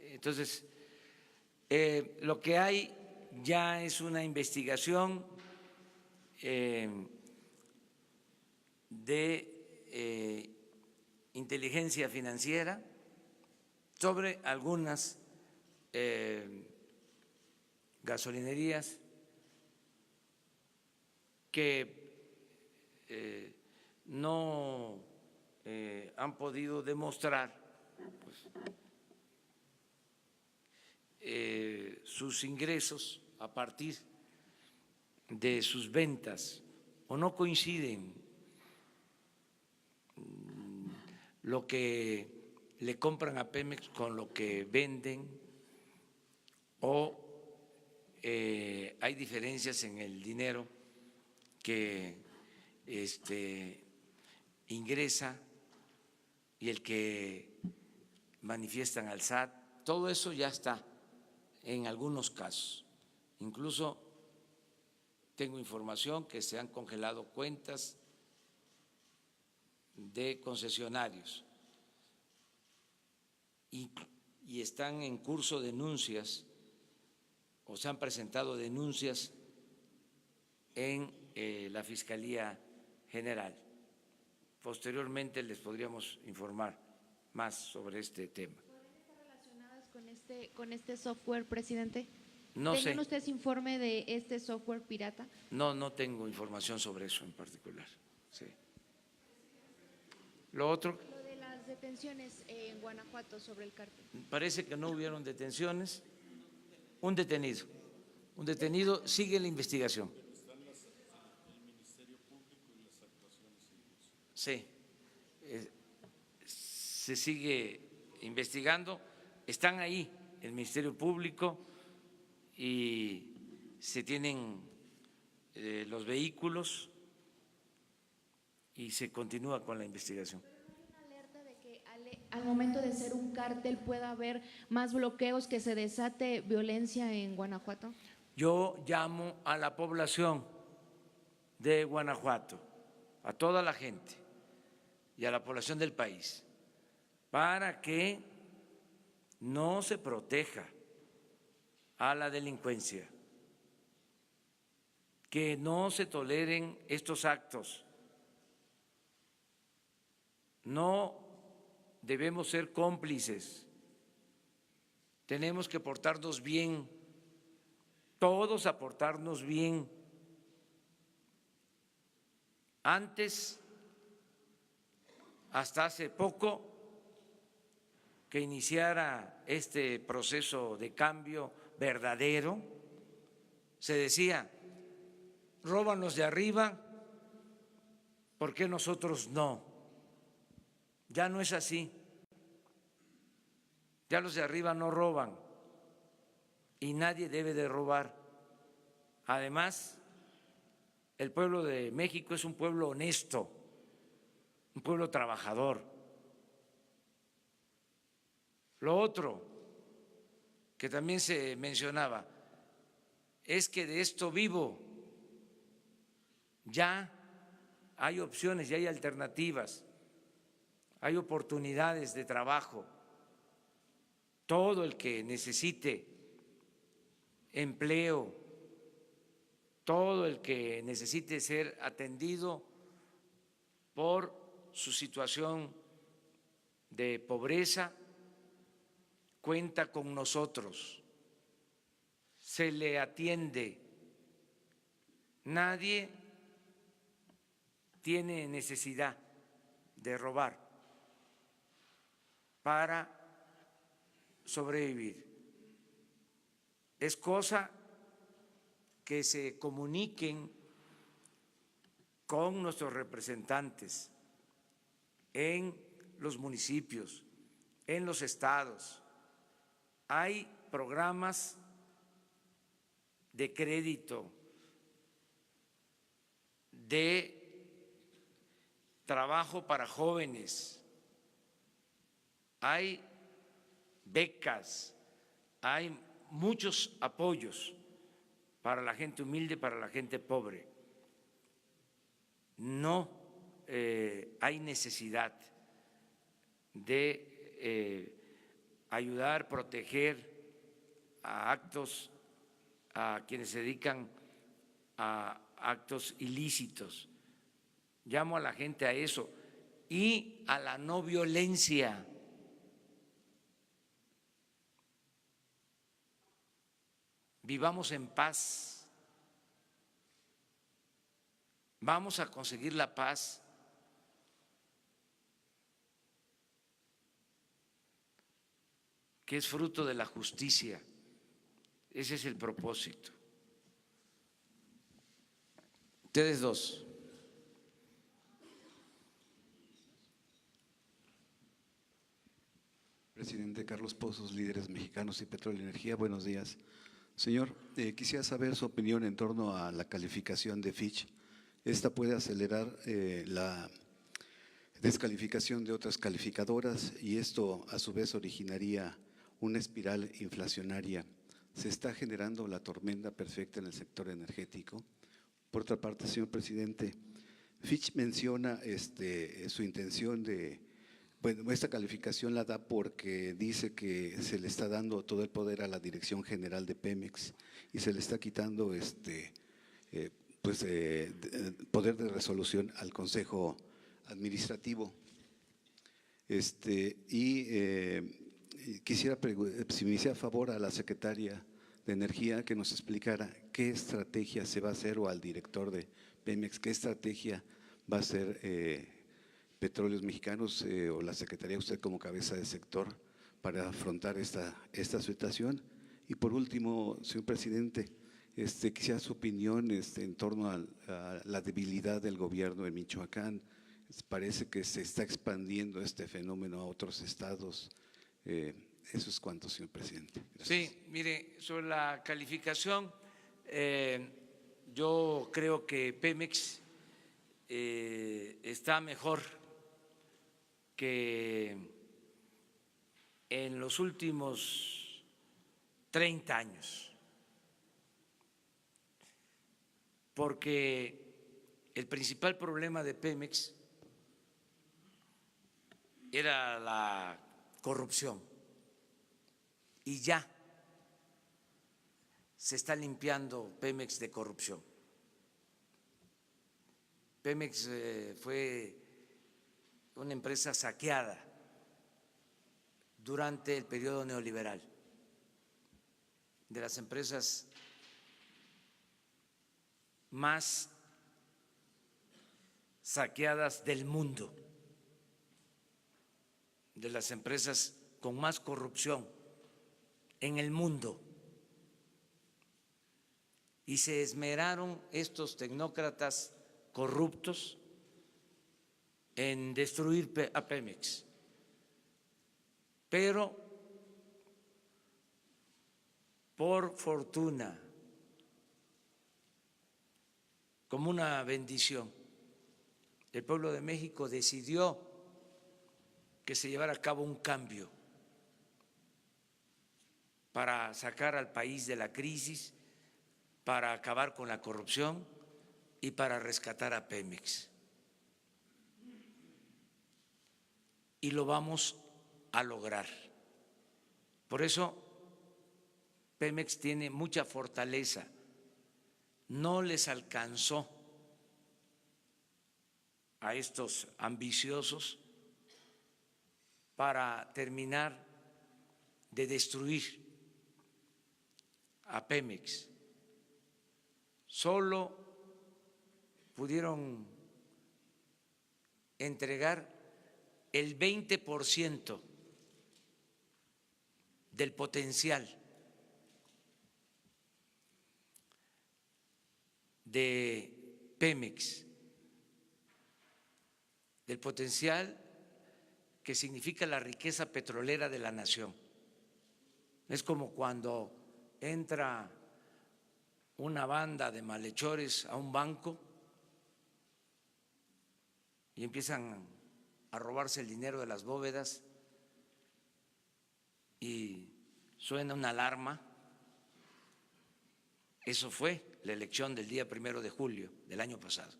Entonces, lo que hay ya es una investigación de inteligencia financiera sobre algunas gasolinerías que no han podido demostrar pues, sus ingresos a partir de sus ventas, o no coinciden lo que le compran a Pemex con lo que venden, o hay diferencias en el dinero que ingresa y el que manifiestan al SAT. Todo eso ya está en algunos casos. Incluso tengo información que se han congelado cuentas de concesionarios y están en curso denuncias o se han presentado denuncias en la Fiscalía General. Posteriormente les podríamos informar más sobre este tema. ¿Podrían estar relacionadas con este software, presidente? No sé. ¿Tienen ustedes informe de este software pirata? No tengo información sobre eso en particular. Sí. Lo otro, Lo de las detenciones en Guanajuato sobre el cártel. parece que no hubieron detenciones. Un detenido, sigue la investigación. Sí, se sigue investigando, están ahí el Ministerio Público y se tienen los vehículos y se continúa con la investigación. Alerta de que al momento de ser un cártel pueda haber más bloqueos, que se desate violencia en Guanajuato. Yo llamo a la población de Guanajuato, a toda la gente y a la población del país, para que no se proteja a la delincuencia, que no se toleren estos actos. No debemos ser cómplices, tenemos que portarnos bien, todos a portarnos bien. Antes, hasta hace poco, que iniciara este proceso de cambio verdadero, se decía, roban los de arriba, ¿por qué nosotros no? Ya no es así, ya los de arriba no roban y nadie debe de robar. Además, el pueblo de México es un pueblo honesto, un pueblo trabajador. Lo otro que también se mencionaba es que de esto vivo, ya hay opciones, ya hay alternativas, hay oportunidades de trabajo. Todo el que necesite empleo, todo el que necesite ser atendido por su situación de pobreza, cuenta con nosotros, se le atiende. Nadie tiene necesidad de robar para sobrevivir. Es cosa que se comuniquen con nuestros representantes en los municipios, en los estados. Hay programas de crédito, de trabajo para jóvenes, hay becas, hay muchos apoyos para la gente humilde, para la gente pobre. No hay necesidad de ayudar, proteger a quienes se dedican a actos ilícitos. Llamo a la gente a eso y a la no violencia. Vivamos en paz. Vamos a conseguir la paz. Que es fruto de la justicia. Ese es el propósito. Ustedes dos. Presidente Carlos Pozos, Líderes Mexicanos y Petróleo y Energía, buenos días. Señor, quisiera saber su opinión en torno a la calificación de Fitch. Esta puede acelerar la descalificación de otras calificadoras y esto a su vez originaría una espiral inflacionaria. Se está generando la tormenta perfecta en el sector energético. Por otra parte, señor presidente, Fitch menciona su intención de, bueno, esta calificación la da porque dice que se le está dando todo el poder a la Dirección General de Pemex y se le está quitando poder de resolución al Consejo Administrativo. Quisiera si me hiciera favor a la secretaria de Energía que nos explicara qué estrategia se va a hacer, o al director de Pemex, qué estrategia va a hacer Petróleos Mexicanos o la Secretaría, usted como cabeza de sector, para afrontar esta situación? Y por último, señor presidente, quisiera su opinión en torno a la debilidad del gobierno en Michoacán. Parece que se está expandiendo este fenómeno a otros estados. Eso es cuanto, señor presidente. Gracias. Sí, mire, sobre la calificación, yo creo que Pemex está mejor que en los últimos 30 años, porque el principal problema de Pemex era la corrupción y ya se está limpiando Pemex de corrupción. Pemex fue una empresa saqueada durante el periodo neoliberal, de las empresas más saqueadas del mundo, de las empresas con más corrupción en el mundo. Y se esmeraron estos tecnócratas corruptos en destruir a Pemex. Pero por fortuna, como una bendición, el pueblo de México decidió que se llevara a cabo un cambio para sacar al país de la crisis, para acabar con la corrupción y para rescatar a Pemex. Y lo vamos a lograr. Por eso Pemex tiene mucha fortaleza. No les alcanzó a estos ambiciosos para terminar de destruir a Pemex. Solo pudieron entregar el 20% del potencial de Pemex, del potencial que significa la riqueza petrolera de la nación. Es como cuando entra una banda de malhechores a un banco y empiezan a robarse el dinero de las bóvedas y suena una alarma. Eso fue la elección del día 1 de julio del año pasado.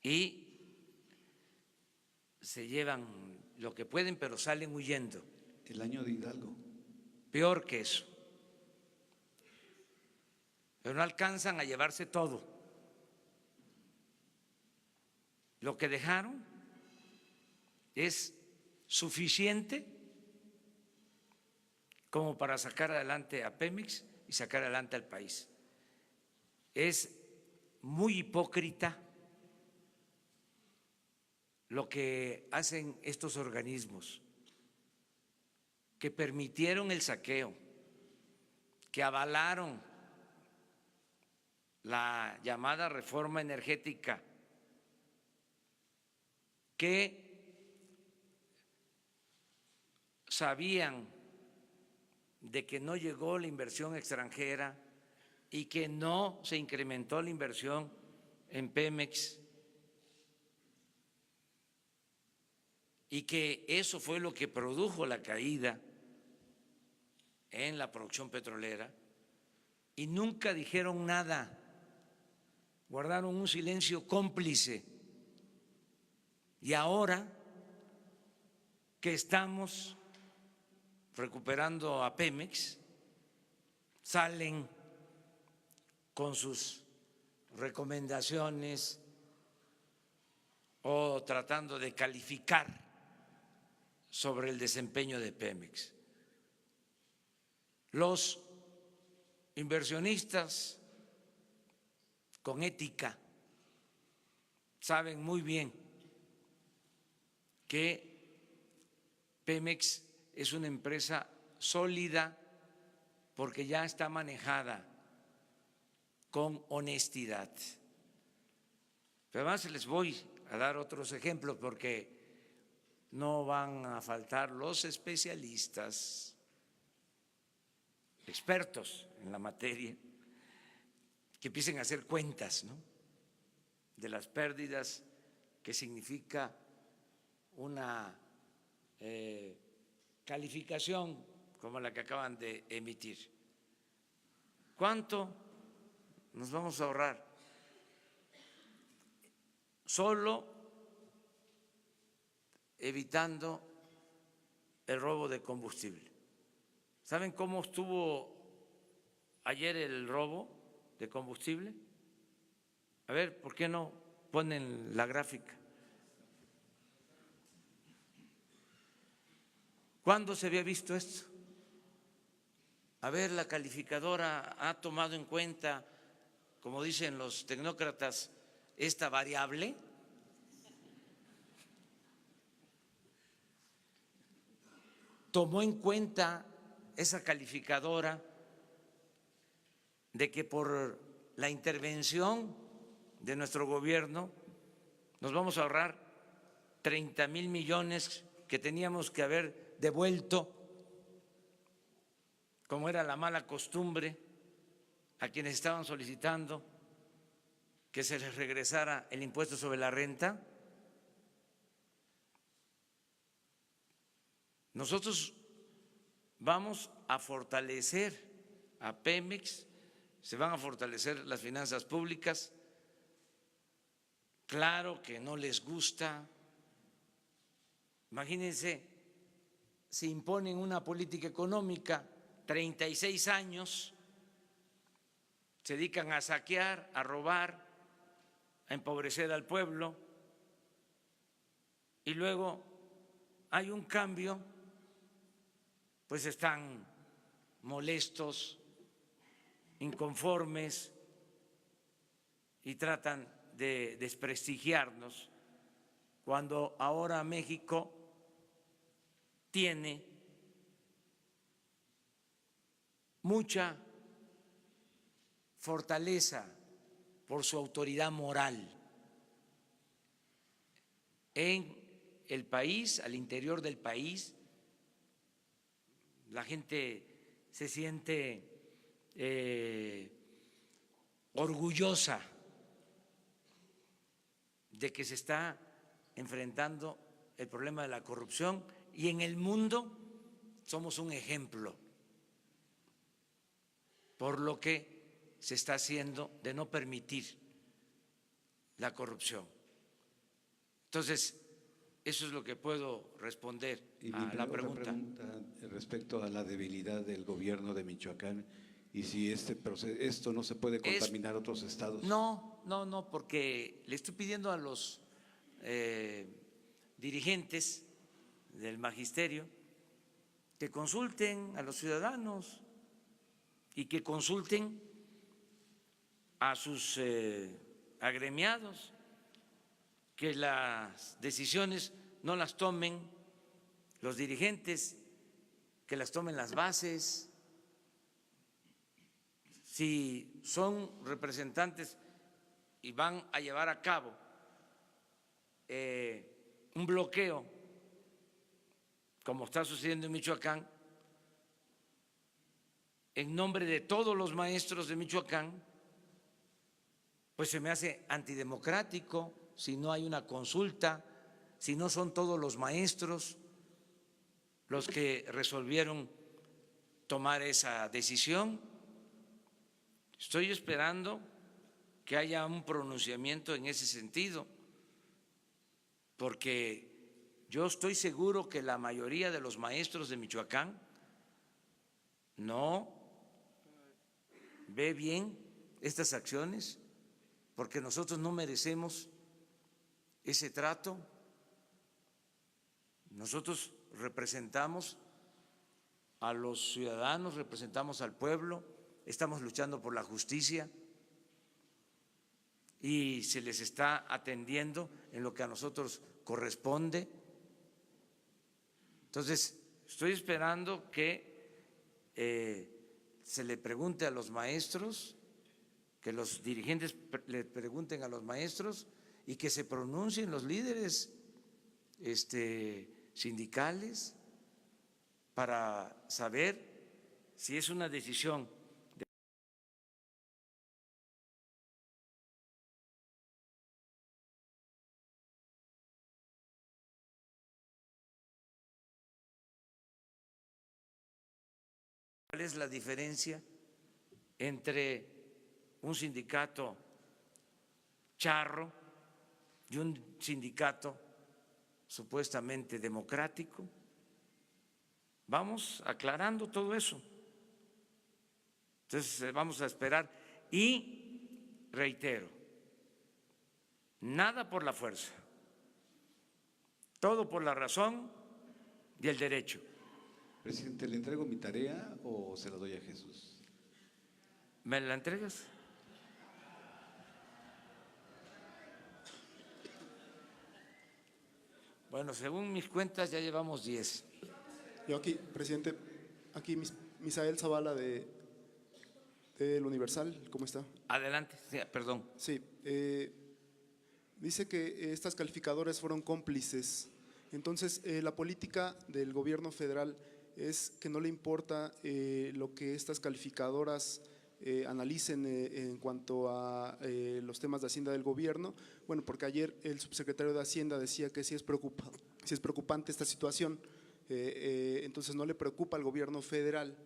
Y se llevan lo que pueden, pero salen huyendo. El año de Hidalgo. Peor que eso. Pero no alcanzan a llevarse todo. Lo que dejaron es suficiente como para sacar adelante a Pemex y sacar adelante al país. Es muy hipócrita lo que hacen estos organismos que permitieron el saqueo, que avalaron la llamada reforma energética, que sabían de que no llegó la inversión extranjera y que no se incrementó la inversión en Pemex, y que eso fue lo que produjo la caída en la producción petrolera, y nunca dijeron nada, guardaron un silencio cómplice. Y ahora que estamos recuperando a Pemex, salen con sus recomendaciones o tratando de calificar sobre el desempeño de Pemex. Los inversionistas con ética saben muy bien que Pemex es una empresa sólida porque ya está manejada con honestidad. Pero además les voy a dar otros ejemplos porque no van a faltar los especialistas, expertos en la materia, que empiecen a hacer cuentas, ¿no?, de las pérdidas que significa una calificación como la que acaban de emitir. ¿Cuánto nos vamos a ahorrar? Solo evitando el robo de combustible. ¿Saben cómo estuvo ayer el robo de combustible? A ver, ¿por qué no ponen la gráfica? ¿Cuándo se había visto esto? A ver, la calificadora ha tomado en cuenta, como dicen los tecnócratas, esta variable. Tomó en cuenta esa calificadora de que por la intervención de nuestro gobierno nos vamos a ahorrar 30,000 millones que teníamos que haber devuelto, como era la mala costumbre, a quienes estaban solicitando que se les regresara el impuesto sobre la renta. Nosotros vamos a fortalecer a Pemex, se van a fortalecer las finanzas públicas. Claro que no les gusta. Imagínense, si imponen una política económica, 36 años, se dedican a saquear, a robar, a empobrecer al pueblo, y luego hay un cambio, pues están molestos, inconformes y tratan de desprestigiarnos, cuando ahora México tiene mucha fortaleza por su autoridad moral en el país, al interior del país. La gente se siente orgullosa de que se está enfrentando el problema de la corrupción, y en el mundo somos un ejemplo por lo que se está haciendo de no permitir la corrupción. Entonces, eso es lo que puedo responder a la pregunta. Respecto a la debilidad del gobierno de Michoacán y si esto no se puede contaminar a otros estados. No, porque le estoy pidiendo a los dirigentes del magisterio que consulten a los ciudadanos y que consulten a sus agremiados, que las decisiones no las tomen los dirigentes, que las tomen las bases. Si son representantes y van a llevar a cabo un bloqueo, como está sucediendo en Michoacán, en nombre de todos los maestros de Michoacán, pues se me hace antidemocrático si no hay una consulta, si no son todos los maestros los que resolvieron tomar esa decisión. Estoy esperando que haya un pronunciamiento en ese sentido, porque yo estoy seguro que la mayoría de los maestros de Michoacán no ve bien estas acciones, porque nosotros no merecemos ese trato. Nosotros representamos a los ciudadanos, representamos al pueblo, estamos luchando por la justicia y se les está atendiendo en lo que a nosotros corresponde. Entonces, estoy esperando que se le pregunte a los maestros, que los dirigentes le pregunten a los maestros y que se pronuncien los líderes sindicales para saber si es una decisión ¿Cuál es la diferencia entre un sindicato charro y un sindicato supuestamente democrático? Vamos aclarando todo eso. Entonces vamos a esperar y reitero, nada por la fuerza, todo por la razón y el derecho. Presidente, ¿le entrego mi tarea o se la doy a Jesús? ¿Me la entregas? Bueno, según mis cuentas ya llevamos 10. Yo aquí, presidente, aquí Misael Zavala del Universal, ¿cómo está? Adelante, sí, perdón. Sí, dice que estas calificadoras fueron cómplices. Entonces, la política del gobierno federal es que no le importa lo que estas calificadoras analicen en cuanto a los temas de Hacienda del gobierno. Bueno, porque ayer el subsecretario de Hacienda decía que sí es preocupante esta situación. Entonces no le preocupa al gobierno federal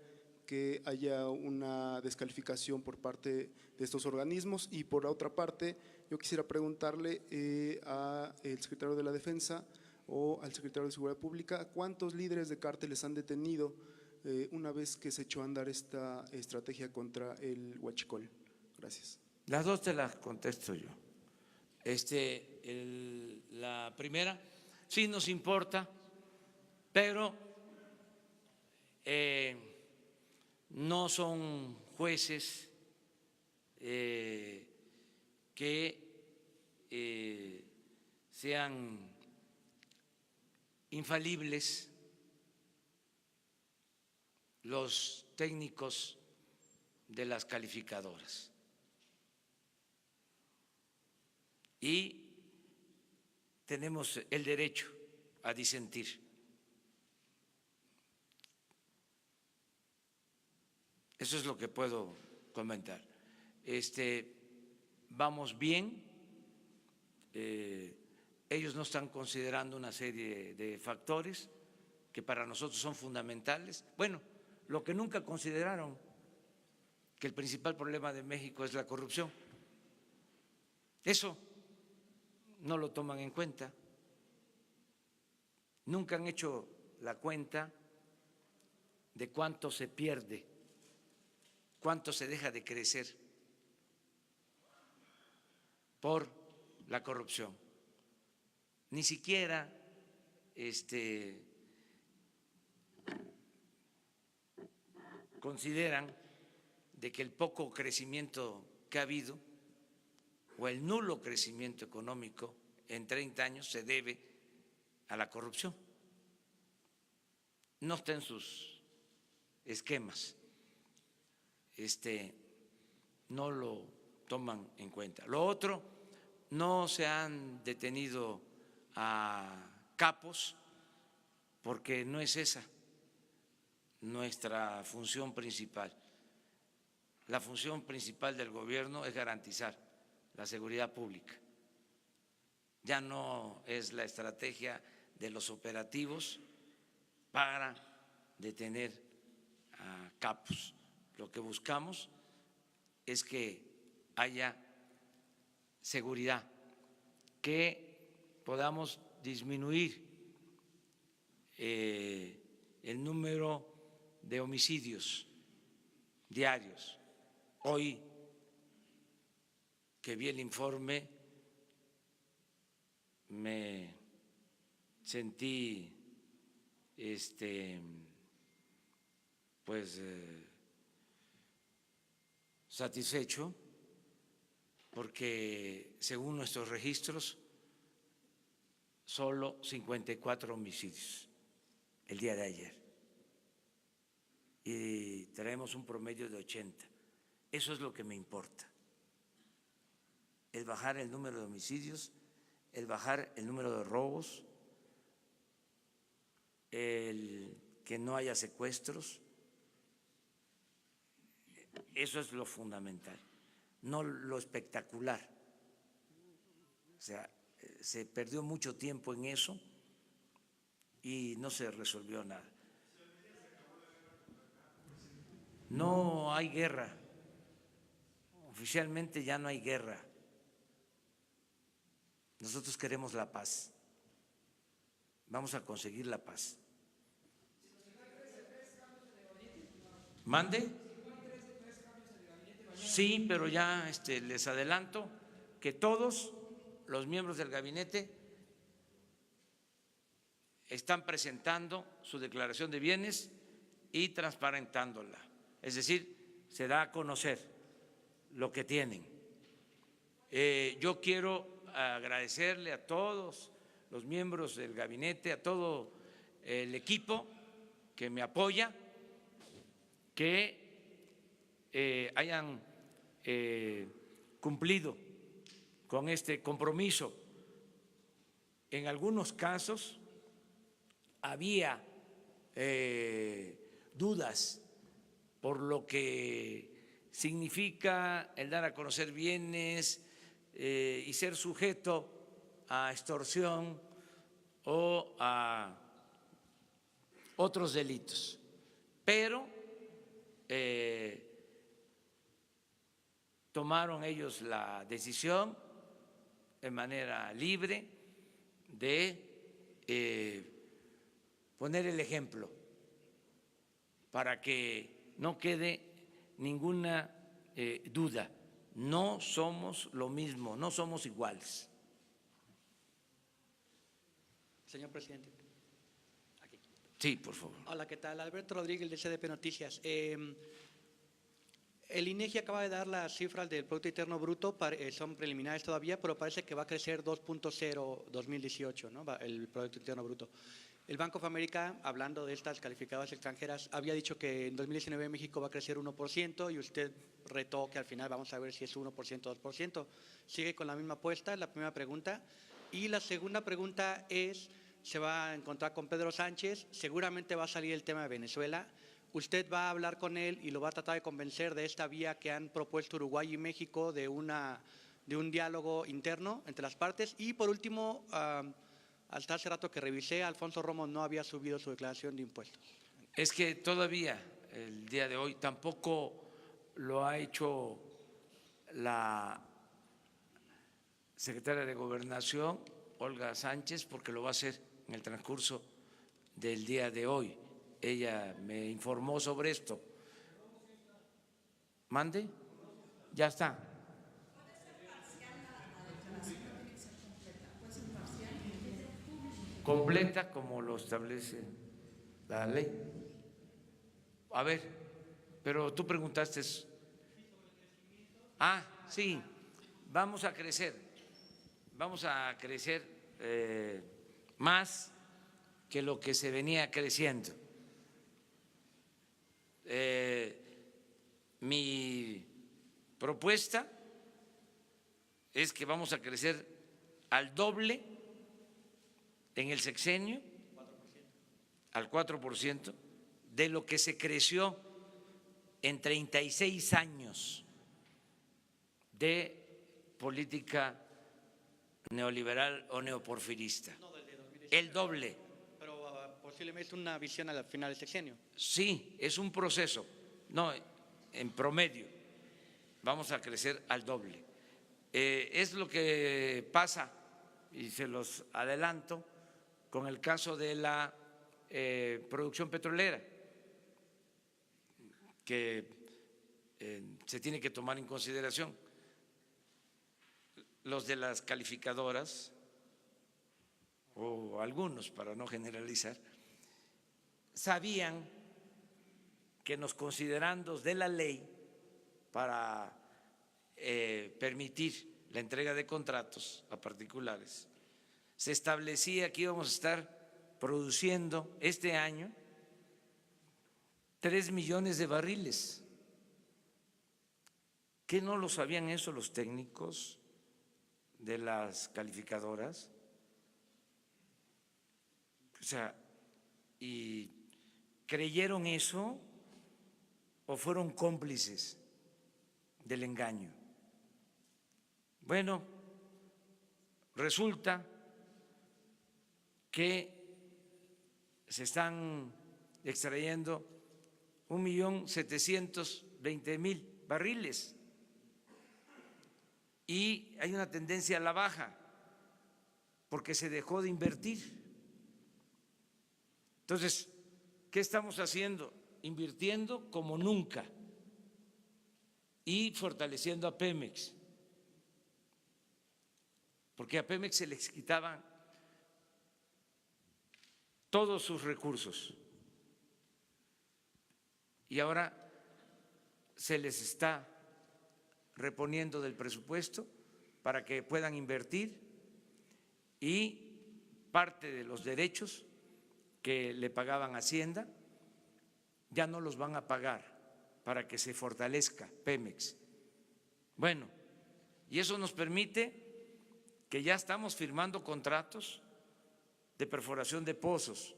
que haya una descalificación por parte de estos organismos. Y por otra parte, yo quisiera preguntarle al secretario de la Defensa o al secretario de Seguridad Pública, ¿cuántos líderes de cárteles han detenido una vez que se echó a andar esta estrategia contra el huachicol? Gracias. Las dos te las contesto yo. La primera, sí nos importa, pero no son jueces que sean infalibles. Los técnicos de las calificadoras. Y tenemos el derecho a disentir. Eso es lo que puedo comentar. Vamos bien. Ellos no están considerando una serie de factores que para nosotros son fundamentales. Bueno, lo que nunca consideraron, que el principal problema de México es la corrupción. Eso no lo toman en cuenta. Nunca han hecho la cuenta de cuánto se pierde, cuánto se deja de crecer por la corrupción. Ni siquiera consideran de que el poco crecimiento que ha habido o el nulo crecimiento económico en 30 años se debe a la corrupción. No está en sus esquemas, no lo toman en cuenta. Lo otro, no se han detenido a capos porque no es esa nuestra función principal. La función principal del gobierno es garantizar la seguridad pública. Ya no es la estrategia de los operativos para detener a capos. Lo que buscamos es que haya seguridad, que podamos disminuir el número de homicidios diarios. Hoy que vi el informe me sentí satisfecho porque según nuestros registros, solo 54 homicidios el día de ayer y traemos un promedio de 80. Eso es lo que me importa, el bajar el número de homicidios, el bajar el número de robos, el que no haya secuestros. Eso es lo fundamental, no lo espectacular. O sea, se perdió mucho tiempo en eso y no se resolvió nada. No hay guerra, oficialmente ya no hay guerra. Nosotros queremos la paz, vamos a conseguir la paz. ¿Mande? Sí, pero ya les adelanto que todos los miembros del gabinete están presentando su declaración de bienes y transparentándola. Es decir, se da a conocer lo que tienen. Yo quiero agradecerle a todos los miembros del gabinete, a todo el equipo que me apoya, que hayan cumplido con este compromiso. En algunos casos había dudas por lo que significa el dar a conocer bienes y ser sujeto a extorsión o a otros delitos, pero tomaron ellos la decisión de manera libre de poner el ejemplo para que no quede ninguna duda. No somos lo mismo, no somos iguales. Señor presidente. Aquí. Sí, por favor. Hola, ¿qué tal? Alberto Rodríguez de CDP Noticias. El INEGI acaba de dar las cifras del Producto Interno Bruto, son preliminares todavía, pero parece que va a crecer 2.0 2018, ¿no? El Producto Interno Bruto. El Bank of America, hablando de estas calificadoras extranjeras, había dicho que en 2019 México va a crecer 1% y usted retó que al final vamos a ver si es 1% o 2%. ¿Sigue con la misma apuesta? La primera pregunta. Y la segunda pregunta es, se va a encontrar con Pedro Sánchez, seguramente va a salir el tema de Venezuela. ¿Usted va a hablar con él y lo va a tratar de convencer de esta vía que han propuesto Uruguay y México de un diálogo interno entre las partes? Y por último, hasta hace rato que revisé, Alfonso Romo no había subido su declaración de impuestos. Es que todavía el día de hoy tampoco lo ha hecho la secretaria de Gobernación, Olga Sánchez, porque lo va a hacer en el transcurso del día de hoy. Ella me informó sobre esto. ¿Mande? Ya está. Completa como lo establece la ley. A ver, pero tú preguntaste. Ah, sí, vamos a crecer más que lo que se venía creciendo. Mi propuesta es que vamos a crecer al doble en el sexenio, al 4%, de lo que se creció en 36 años de política neoliberal o neoporfirista. No, desde 2019. El doble. Pero posiblemente una visión al final del sexenio. Sí, es un proceso. No, en promedio vamos a crecer al doble. Es lo que pasa, y se los adelanto, con el caso de la producción petrolera, que se tiene que tomar en consideración. Los de las calificadoras, o algunos, para no generalizar, sabían que en los considerandos de la ley para permitir la entrega de contratos a particulares, se establecía que íbamos a estar produciendo este año 3 millones de barriles. ¿Qué no lo sabían eso los técnicos de las calificadoras? O sea, ¿y creyeron eso o fueron cómplices del engaño? Bueno, resulta que se están extrayendo 1.720.000 barriles y hay una tendencia a la baja porque se dejó de invertir. Entonces, ¿qué estamos haciendo? Invirtiendo como nunca y fortaleciendo a Pemex, porque a Pemex se les quitaban todos sus recursos y ahora se les está reponiendo del presupuesto para que puedan invertir y parte de los derechos que le pagaban Hacienda ya no los van a pagar para que se fortalezca Pemex. Bueno, y eso nos permite que ya estamos firmando contratos de perforación de pozos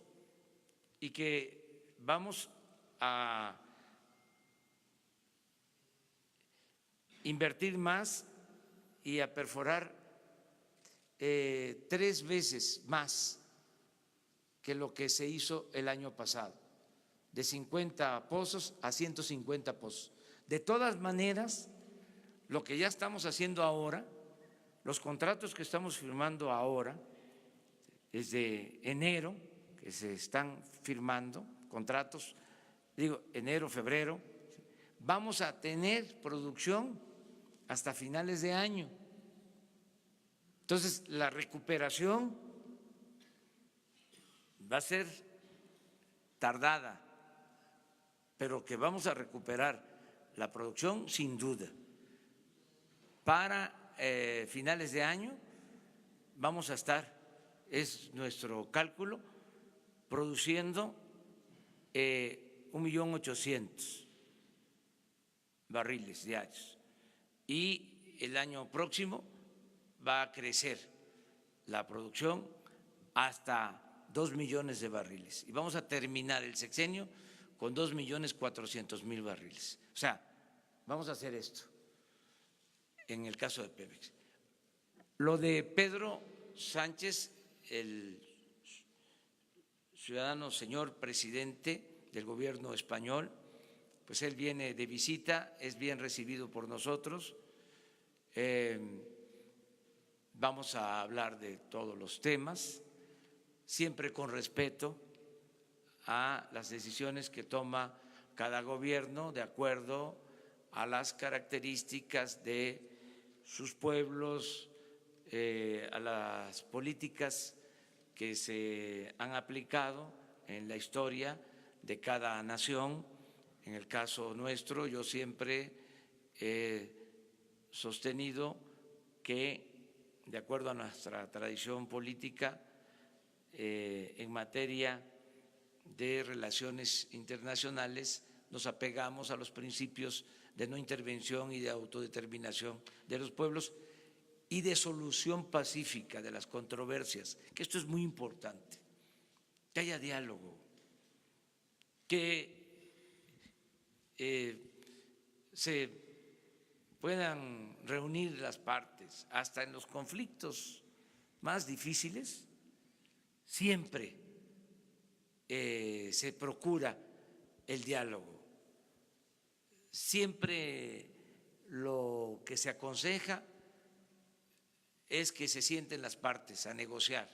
y que vamos a invertir más y a perforar 3 veces más que lo que se hizo el año pasado, de 50 pozos a 150 pozos. De todas maneras, lo que ya estamos haciendo ahora, los contratos que estamos firmando ahora, desde enero, que se están firmando contratos, digo, enero, febrero, vamos a tener producción hasta finales de año. Entonces, la recuperación va a ser tardada, pero que vamos a recuperar la producción sin duda. Para finales de año vamos a estar, es nuestro cálculo, produciendo 1.800.000 barriles diarios y el año próximo va a crecer la producción hasta 2 millones de barriles y vamos a terminar el sexenio con 2.400.000 barriles. O sea, vamos a hacer esto en el caso de Pemex. Lo de Pedro Sánchez, el ciudadano señor presidente del gobierno español, pues él viene de visita, es bien recibido por nosotros. Vamos a hablar de todos los temas, siempre con respeto a las decisiones que toma cada gobierno de acuerdo a las características de sus pueblos, a las políticas que se han aplicado en la historia de cada nación. En el caso nuestro, yo siempre he sostenido que, de acuerdo a nuestra tradición política, en materia de relaciones internacionales, nos apegamos a los principios de no intervención y de autodeterminación de los pueblos y de solución pacífica de las controversias, que esto es muy importante, que haya diálogo, que se puedan reunir las partes, hasta en los conflictos más difíciles, siempre se procura el diálogo, siempre lo que se aconseja es que se sienten las partes a negociar.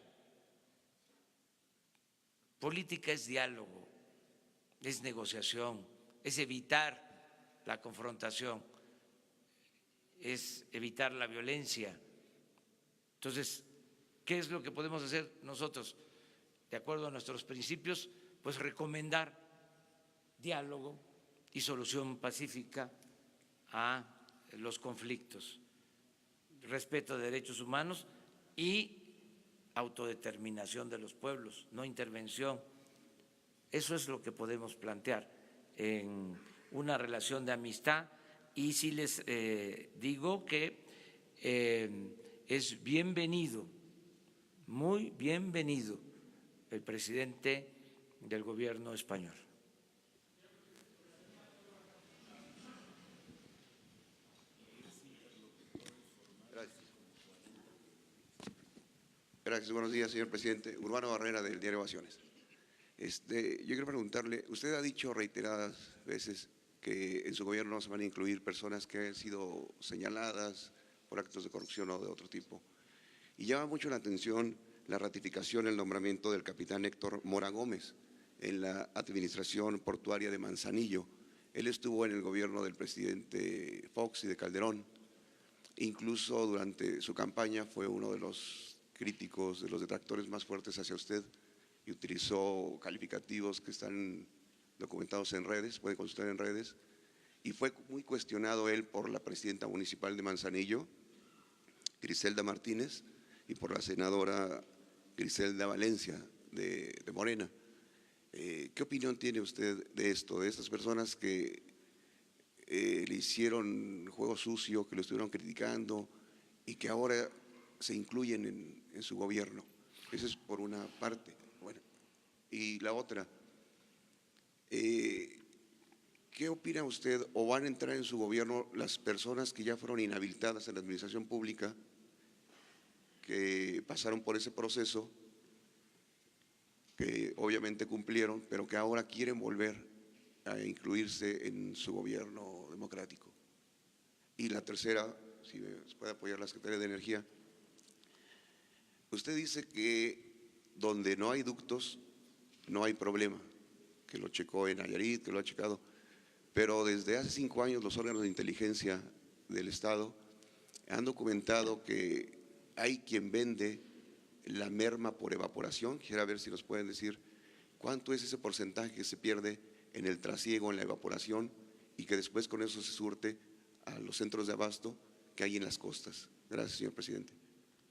Política es diálogo, es negociación, es evitar la confrontación, es evitar la violencia. Entonces, ¿qué es lo que podemos hacer nosotros? De acuerdo a nuestros principios, pues recomendar diálogo y solución pacífica a los conflictos, respeto de derechos humanos y autodeterminación de los pueblos, no intervención. Eso es lo que podemos plantear en una relación de amistad. Y sí les digo que es bienvenido, muy bienvenido el presidente del gobierno español. Gracias, buenos días, señor presidente. Urbano Barrera, del diario Ovaciones. Yo quiero preguntarle, usted ha dicho reiteradas veces que en su gobierno no se van a incluir personas que han sido señaladas por actos de corrupción o de otro tipo. Y llama mucho la atención la ratificación, el nombramiento del capitán Héctor Mora Gómez en la administración portuaria de Manzanillo. Él estuvo en el gobierno del presidente Fox y de Calderón. Incluso durante su campaña fue uno de los críticos, de los detractores más fuertes hacia usted, y utilizó calificativos que están documentados en redes, pueden consultar en redes, y fue muy cuestionado él por la presidenta municipal de Manzanillo, Griselda Martínez, y por la senadora Griselda Valencia, de Morena. ¿Qué opinión tiene usted de esto, de estas personas que le hicieron juego sucio, que lo estuvieron criticando y que ahora se incluyen en su gobierno? Esa es por una parte. Bueno, y la otra, ¿qué opina usted o van a entrar en su gobierno las personas que ya fueron inhabilitadas en la administración pública, que pasaron por ese proceso, que obviamente cumplieron, pero que ahora quieren volver a incluirse en su gobierno democrático? Y la tercera, si me puede apoyar la Secretaría de Energía. Usted dice que donde no hay ductos no hay problema, que lo checó en Nayarit, que lo ha checado, pero desde hace 5 años los órganos de inteligencia del Estado han documentado que hay quien vende la merma por evaporación. Quisiera ver si nos pueden decir cuánto es ese porcentaje que se pierde en el trasiego, en la evaporación, y que después con eso se surte a los centros de abasto que hay en las costas. Gracias, señor presidente.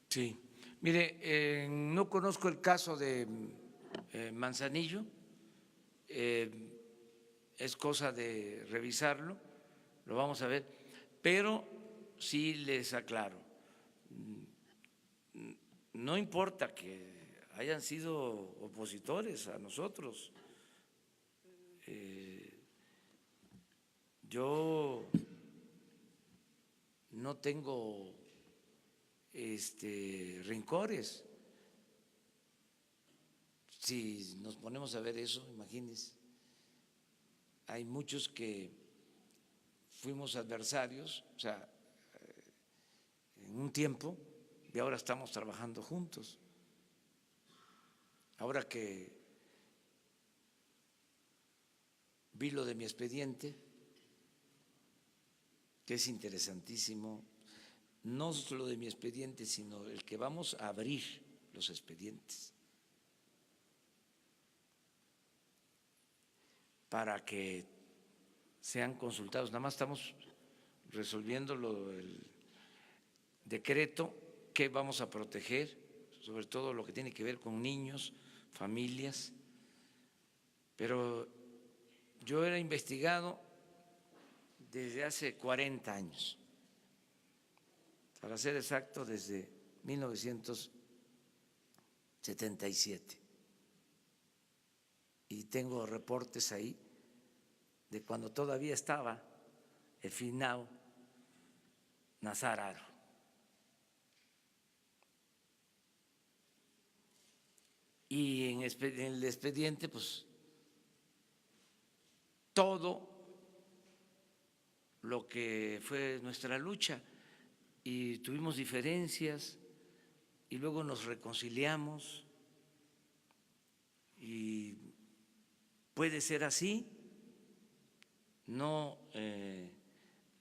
Sí. Mire, no conozco el caso de Manzanillo, es cosa de revisarlo, lo vamos a ver, pero sí les aclaro, no importa que hayan sido opositores a nosotros, yo no tengo rencores. Si nos ponemos a ver eso, imagínense, hay muchos que fuimos adversarios, o sea, en un tiempo, y ahora estamos trabajando juntos. Ahora que vi lo de mi expediente, que es interesantísimo, no solo de mi expediente, sino el que vamos a abrir los expedientes para que sean consultados. Nada más estamos resolviendo el decreto que vamos a proteger, sobre todo lo que tiene que ver con niños, familias, pero yo era investigado desde hace 40 años. Para ser exacto, desde 1977. Y tengo reportes ahí de cuando todavía estaba el finado Nazar Haro. Y en el expediente, pues, todo lo que fue nuestra lucha. Y tuvimos diferencias y luego nos reconciliamos, y puede ser así, no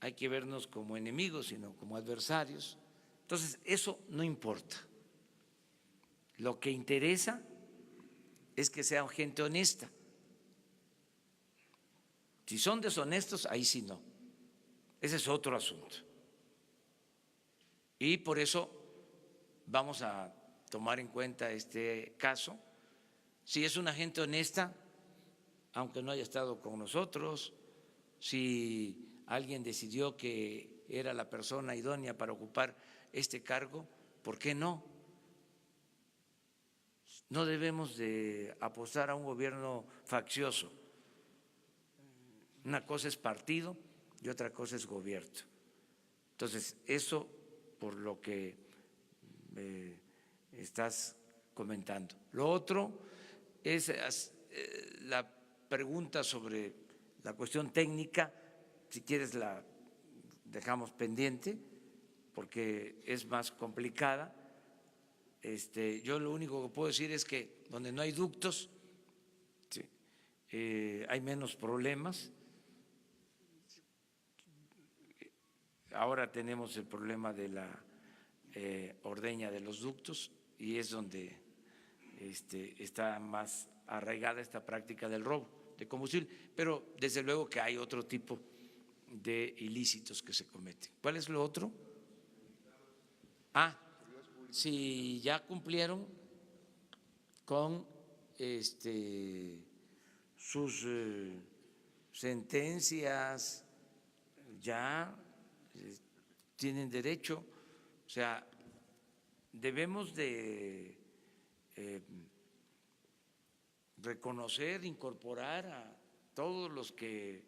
hay que vernos como enemigos, sino como adversarios. Entonces, eso no importa. Lo que interesa es que sean gente honesta. Si son deshonestos, ahí sí no. Ese es otro asunto. Y por eso vamos a tomar en cuenta este caso. Si es una gente honesta, aunque no haya estado con nosotros, si alguien decidió que era la persona idónea para ocupar este cargo, ¿por qué no? No debemos de apostar a un gobierno faccioso. Una cosa es partido y otra cosa es gobierno. Entonces, eso por lo que estás comentando. Lo otro es la pregunta sobre la cuestión técnica, si quieres la dejamos pendiente porque es más complicada. Yo lo único que puedo decir es que donde no hay ductos hay menos problemas. Ahora tenemos el problema de la ordeña de los ductos y es donde está más arraigada esta práctica del robo de combustible, pero desde luego que hay otro tipo de ilícitos que se cometen. ¿Cuál es lo otro? Si ya cumplieron con sus sentencias, ya tienen derecho, o sea, debemos de reconocer, incorporar a todos los que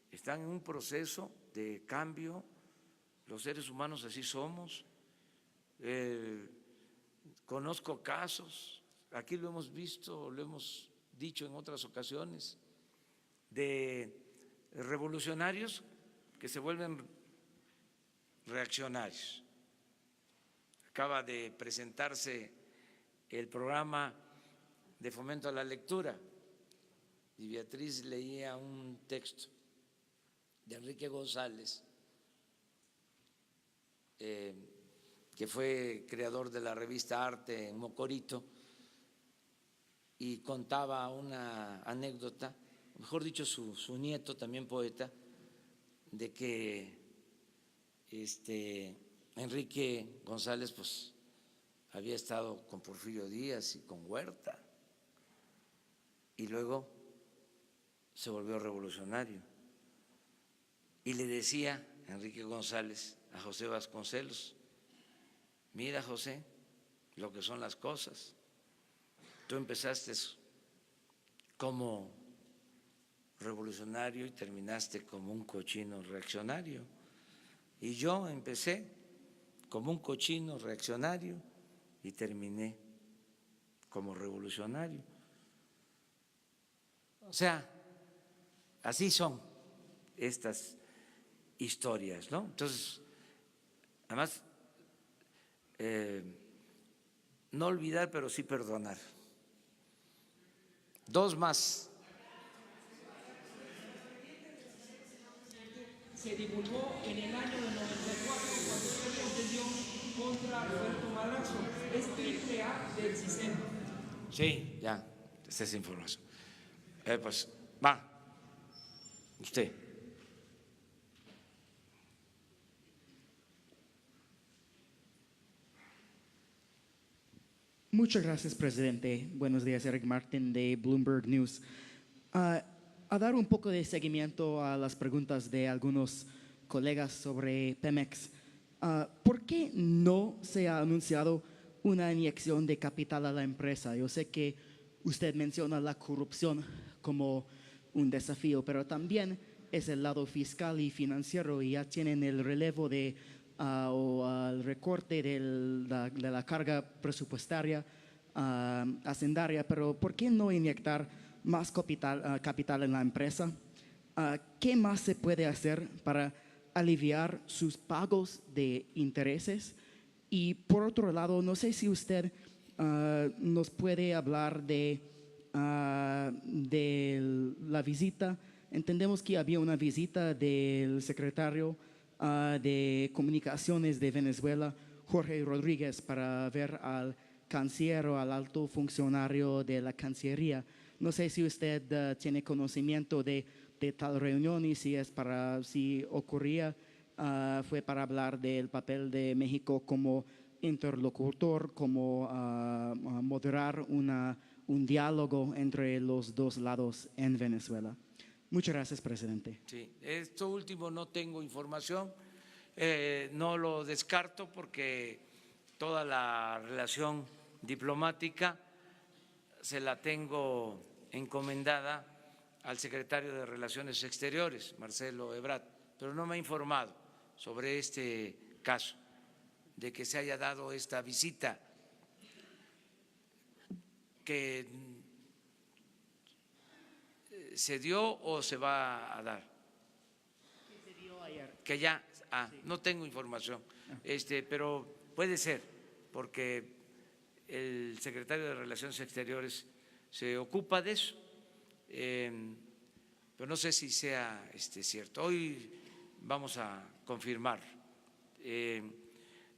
están en un proceso de cambio. Los seres humanos así somos. Conozco casos, aquí lo hemos visto, lo hemos dicho en otras ocasiones, de revolucionarios que se vuelven reaccionarios. Acaba de presentarse el programa de fomento a la lectura y Beatriz leía un texto de Enrique González, que fue creador de la revista Arte en Mocorito, y contaba una anécdota, mejor dicho su nieto, también poeta, de que Enrique González pues había estado con Porfirio Díaz y con Huerta y luego se volvió revolucionario y le decía Enrique González a José Vasconcelos: mira, José, lo que son las cosas, tú empezaste como revolucionario y terminaste como un cochino reaccionario. Y yo empecé como un cochino reaccionario y terminé como revolucionario. O sea, así son estas historias, ¿no? Entonces, además, no olvidar, pero sí perdonar. Dos más. Se divulgó en el año del 94 cuando usted contendió contra Roberto Madrazo. Es triple A del sistema. Sí, ya, esta es información. Pues va, usted. Muchas gracias, presidente. Buenos días, Eric Martin de Bloomberg News. A dar un poco de seguimiento a las preguntas de algunos colegas sobre Pemex. ¿Por qué no se ha anunciado una inyección de capital a la empresa? Yo sé que usted menciona la corrupción como un desafío, pero también es el lado fiscal y financiero y ya tienen el relevo de o el recorte de la carga presupuestaria hacendaria, pero ¿por qué no inyectar más capital en la empresa? ¿Qué más se puede hacer para aliviar sus pagos de intereses? Y por otro lado, no sé si usted nos puede hablar de la visita. Entendemos que había una visita del secretario de Comunicaciones de Venezuela, Jorge Rodríguez, para ver al canciller o al alto funcionario de la Cancillería. No sé si usted tiene conocimiento de tal reunión y si ocurría fue para hablar del papel de México como interlocutor, como moderar un diálogo entre los dos lados en Venezuela. Muchas gracias, presidente. Sí, esto último no tengo información, no lo descarto porque toda la relación diplomática se la tengo encomendada al secretario de Relaciones Exteriores, Marcelo Ebrard, pero no me ha informado sobre este caso, de que se haya dado esta visita, que se dio o se va a dar. Se dio ayer. Que ya, no tengo información, pero puede ser, porque el secretario de Relaciones Exteriores se ocupa de eso, pero no sé si sea cierto. Hoy vamos a confirmar.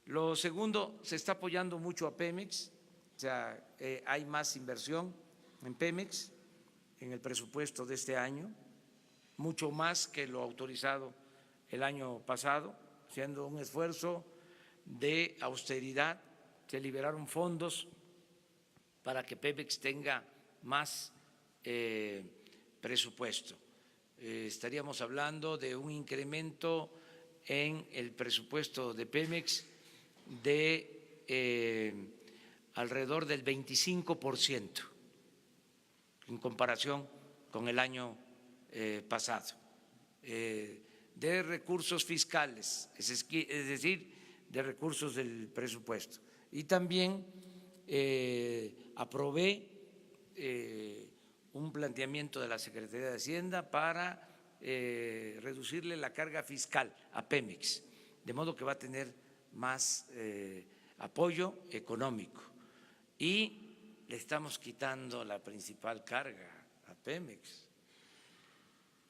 Lo segundo, se está apoyando mucho a Pemex, o sea, hay más inversión en Pemex en el presupuesto de este año, mucho más que lo autorizado el año pasado, haciendo un esfuerzo de austeridad. Se liberaron fondos para que Pemex tenga más presupuesto. Estaríamos hablando de un incremento en el presupuesto de Pemex de alrededor del 25% en comparación con el año pasado, de recursos fiscales, es decir, de recursos del presupuesto. Y también aprobé un planteamiento de la Secretaría de Hacienda para reducirle la carga fiscal a Pemex, de modo que va a tener más apoyo económico. Y le estamos quitando la principal carga a Pemex,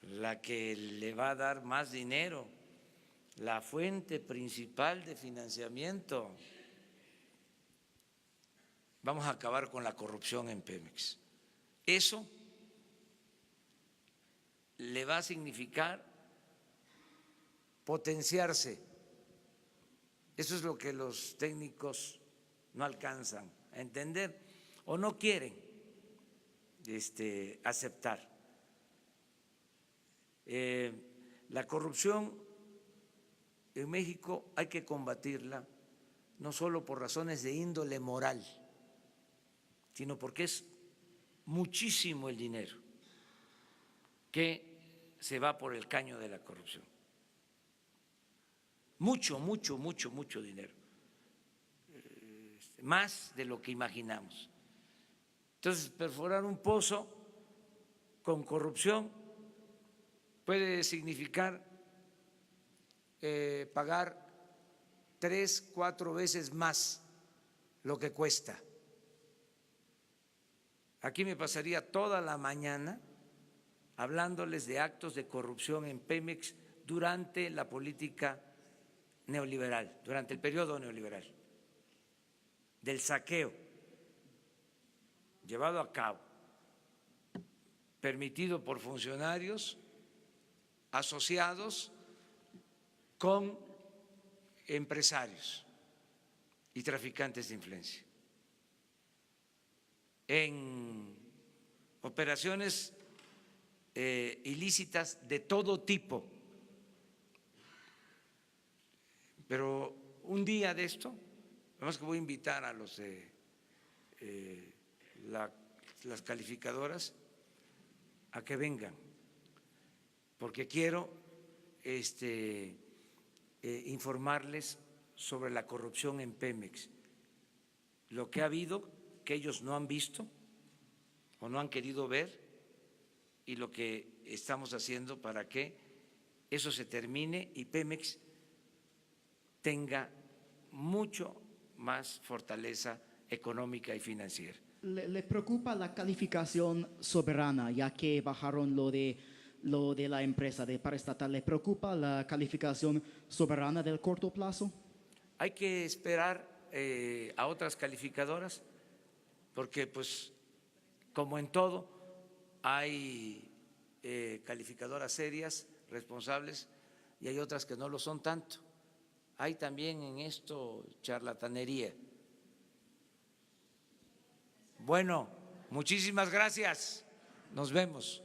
la que le va a dar más dinero, la fuente principal de financiamiento. Vamos a acabar con la corrupción en Pemex. Eso le va a significar potenciarse. Eso es lo que los técnicos no alcanzan a entender o no quieren aceptar. La corrupción en México hay que combatirla no solo por razones de índole moral, sino porque es muchísimo el dinero que se va por el caño de la corrupción. Mucho, mucho, mucho, mucho dinero, más de lo que imaginamos. Entonces, perforar un pozo con corrupción puede significar pagar 3, 4 veces más lo que cuesta. Aquí me pasaría toda la mañana hablándoles de actos de corrupción en Pemex durante la política neoliberal, durante el periodo neoliberal, del saqueo llevado a cabo, permitido por funcionarios asociados con empresarios y traficantes de influencia, en operaciones ilícitas de todo tipo. Pero un día de esto, además que voy a invitar a los de las calificadoras a que vengan, porque quiero informarles sobre la corrupción en Pemex, lo que ha habido que ellos no han visto o no han querido ver, y lo que estamos haciendo para que eso se termine y Pemex tenga mucho más fortaleza económica y financiera. ¿Le preocupa la calificación soberana, ya que bajaron lo de la empresa de paraestatal? ¿Le preocupa la calificación soberana del corto plazo? Hay que esperar a otras calificadoras, porque pues como en todo hay calificadoras serias, responsables, y hay otras que no lo son tanto. Hay también en esto charlatanería. Bueno, muchísimas gracias. Nos vemos.